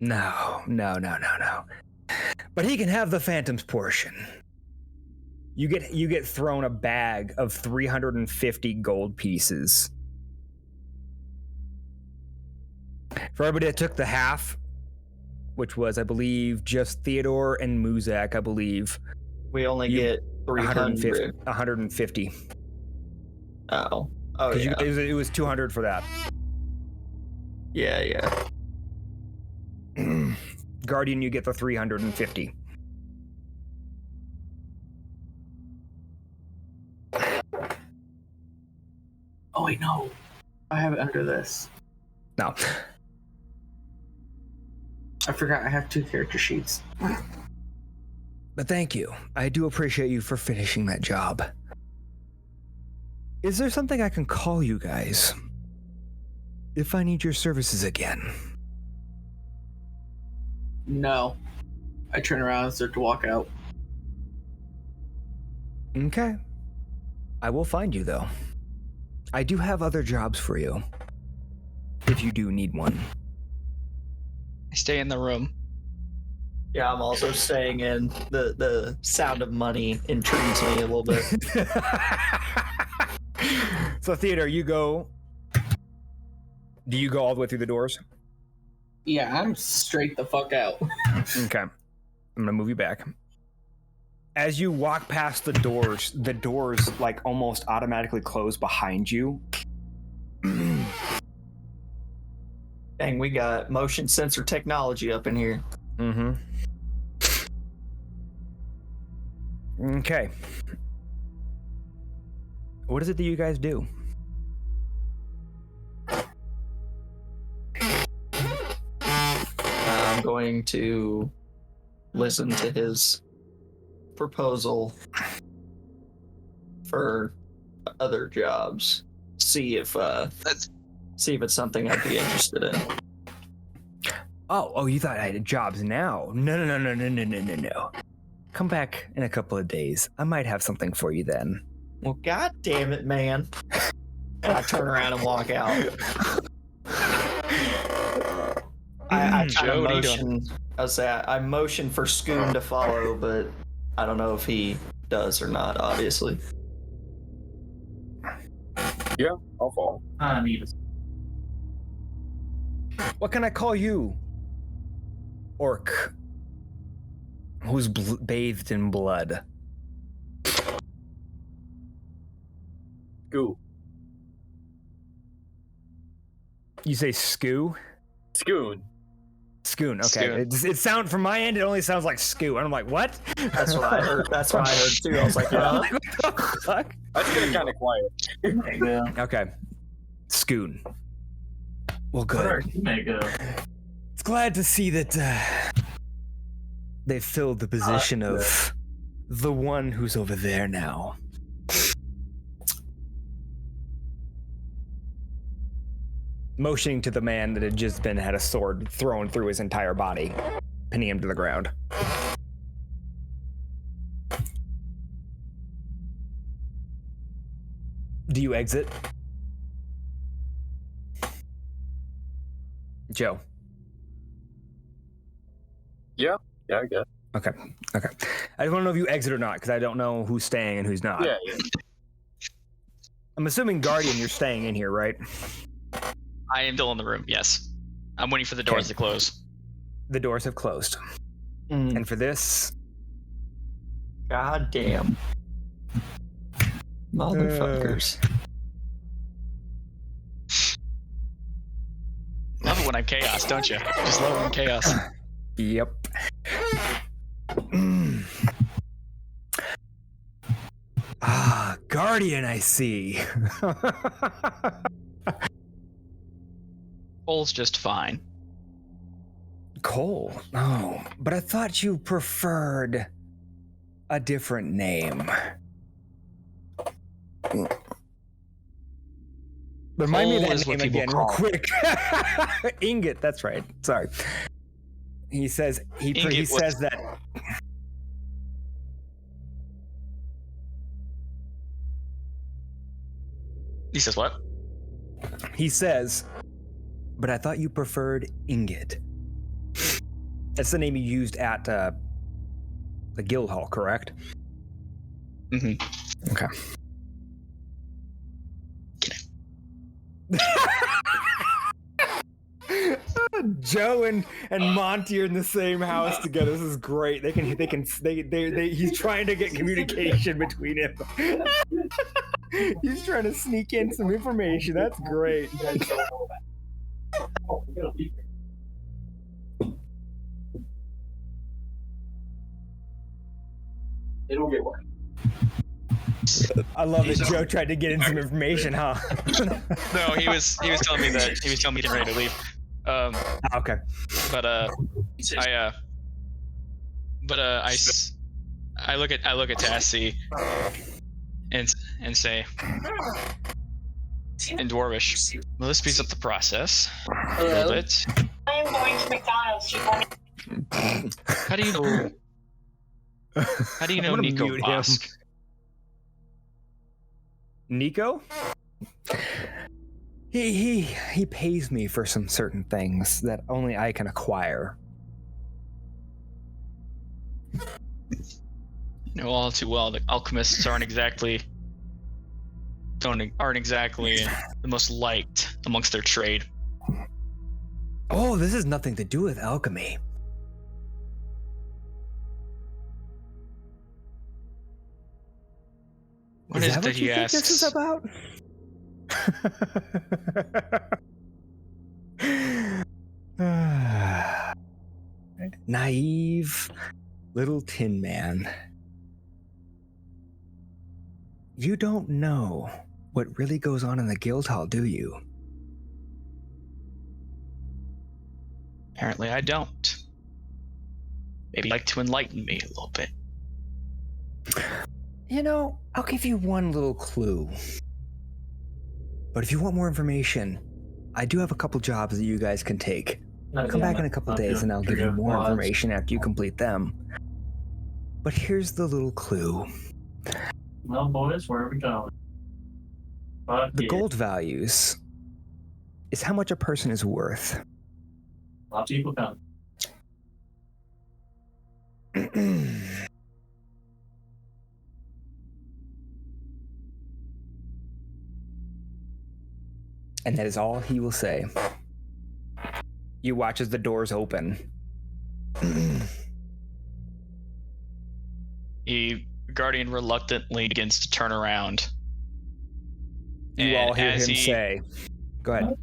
No. But he can have the Phantom's portion. You get thrown a bag of 350 gold pieces. For everybody that took the half, which was, I believe, just Theodore and Muzak, I believe. We only get 300. 150. Oh, yeah. It was 200 for that. Yeah. Guardian, you get the 350. Oh wait, no. I have it under this. No. I forgot I have 2 character sheets. But thank you. I do appreciate you for finishing that job. Is there something I can call you guys if I need your services again? No. I turn around and start to walk out. Okay. I will find you, though. I do have other jobs for you, if you do need one. I stay in the room. Yeah, I'm also staying in. The sound of money intrigues me a little bit. So, Theodore, you go... Do you go all the way through the doors? Yeah, I'm straight the fuck out. Okay. I'm gonna move you back. As you walk past the doors like almost automatically close behind you. Dang, we got motion sensor technology up in here. Mm-hmm. Okay. What is it that you guys do? I'm going to listen to his proposal for other jobs. See if it's something I'd be interested in. Oh, you thought I had jobs now? No. Come back in a couple of days. I might have something for you then. Well, god damn it, man. And I turn around and walk out. I kind of motion. I motion for Skun to follow, but I don't know if he does or not, obviously. Yeah, I'll follow. I need it. What can I call you? Orc. Who's bathed in blood. Goo. You say Skoo? Skun. Skun, okay. Skun. It sound from my end, it only sounds like Skoo. And I'm like, what? That's what I heard. That's what I heard too. I was like, huh? What the fuck? That's getting kind of quiet. Yeah. Okay. Skun. Well, Where good. you may go. It's glad to see that they filled the position of the one who's over there now. Motioning to the man that had just had a sword thrown through his entire body, pinning him to the ground. Do you exit? Joe. Yeah, I guess. Okay. I just want to know if you exit or not, because I don't know who's staying and who's not. Yeah. I'm assuming Guardian, you're staying in here, right? I am still in the room, yes. I'm waiting for the doors to close. The doors have closed. And for this... God damn. Motherfuckers. Love it when I'm chaos, don't you? Just love it when chaos. Yep. Guardian, I see. Cole's just fine. Cole? Oh, but I thought you preferred a different name. Remind me of Cole that is what name people again, real call quick. Ingot, that's right. Sorry. He says Ingot says that. He says what? He says, but I thought you preferred Ingot. That's the name you used at the guild hall, correct? Mm-hmm. Okay. Joe and Monty are in the same house together. This is great. He's trying to get communication between him. He's trying to sneak in some information. That's great. It'll get worse. I love that Joe tried to get in some information, huh? No, he was telling me that he was telling me to get ready to leave. Okay. But I look at Tasi and say in Dwarvish, well, this speeds up the process a little bit. I am going to McDonald's. How do you know? How do you know I'm gonna Nico mute him. Bosk? Nico? He pays me for some certain things that only I can acquire. You know all too well that alchemists aren't exactly the most liked amongst their trade. Oh, this has nothing to do with alchemy. What is that it that what you he think this is asks? about? Naive little tin man. You don't know what really goes on in the guild hall, do you? Apparently I don't. Maybe you'd like to enlighten me a little bit. You know, I'll give you one little clue. But if you want more information, I do have a couple jobs that you guys can take. Come back in a couple days and I'll give you more information after you complete them. But here's the little clue. Well, boys, where are we going? The gold values is how much a person is worth. Lots of people come. And that is all he will say. You watch as the doors open. Guardian reluctantly begins to turn around. You all hear him say, go ahead.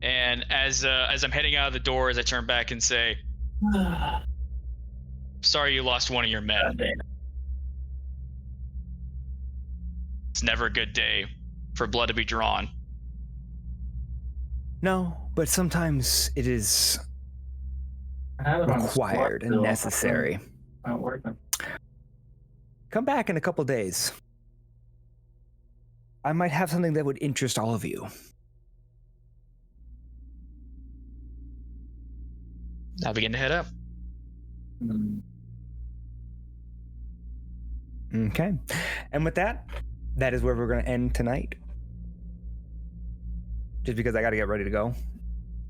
And as I'm heading out of the door, as I turn back and say, sorry you lost one of your men. It's never a good day for blood to be drawn. No, but sometimes it is required and necessary. Not working. Come back in a couple days. I might have something that would interest all of you. Now begin to head up. Okay. And with that, that is where we're going to end tonight. Just because I got to get ready to go.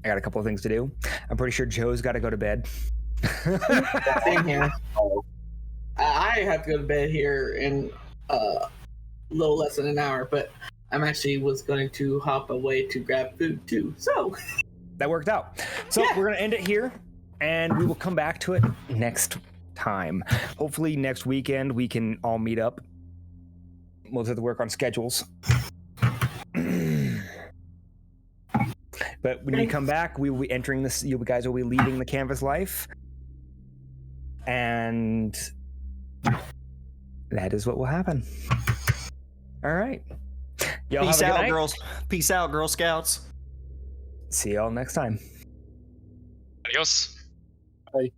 I got a couple of things to do. I'm pretty sure Joe's got to go to bed. Same here. I have to go to bed here in a little less than an hour, but I'm actually was going to hop away to grab food too. So that worked out. So we're going to end it here, and we will come back to it next time. Hopefully next weekend we can all meet up. We'll have to work on schedules. But when you come back, we will be entering this. You guys will be leaving the canvas life. And that is what will happen. All right. Y'all Peace have a good out, night. girls. Peace out, Girl Scouts. See y'all next time. Adios. Bye.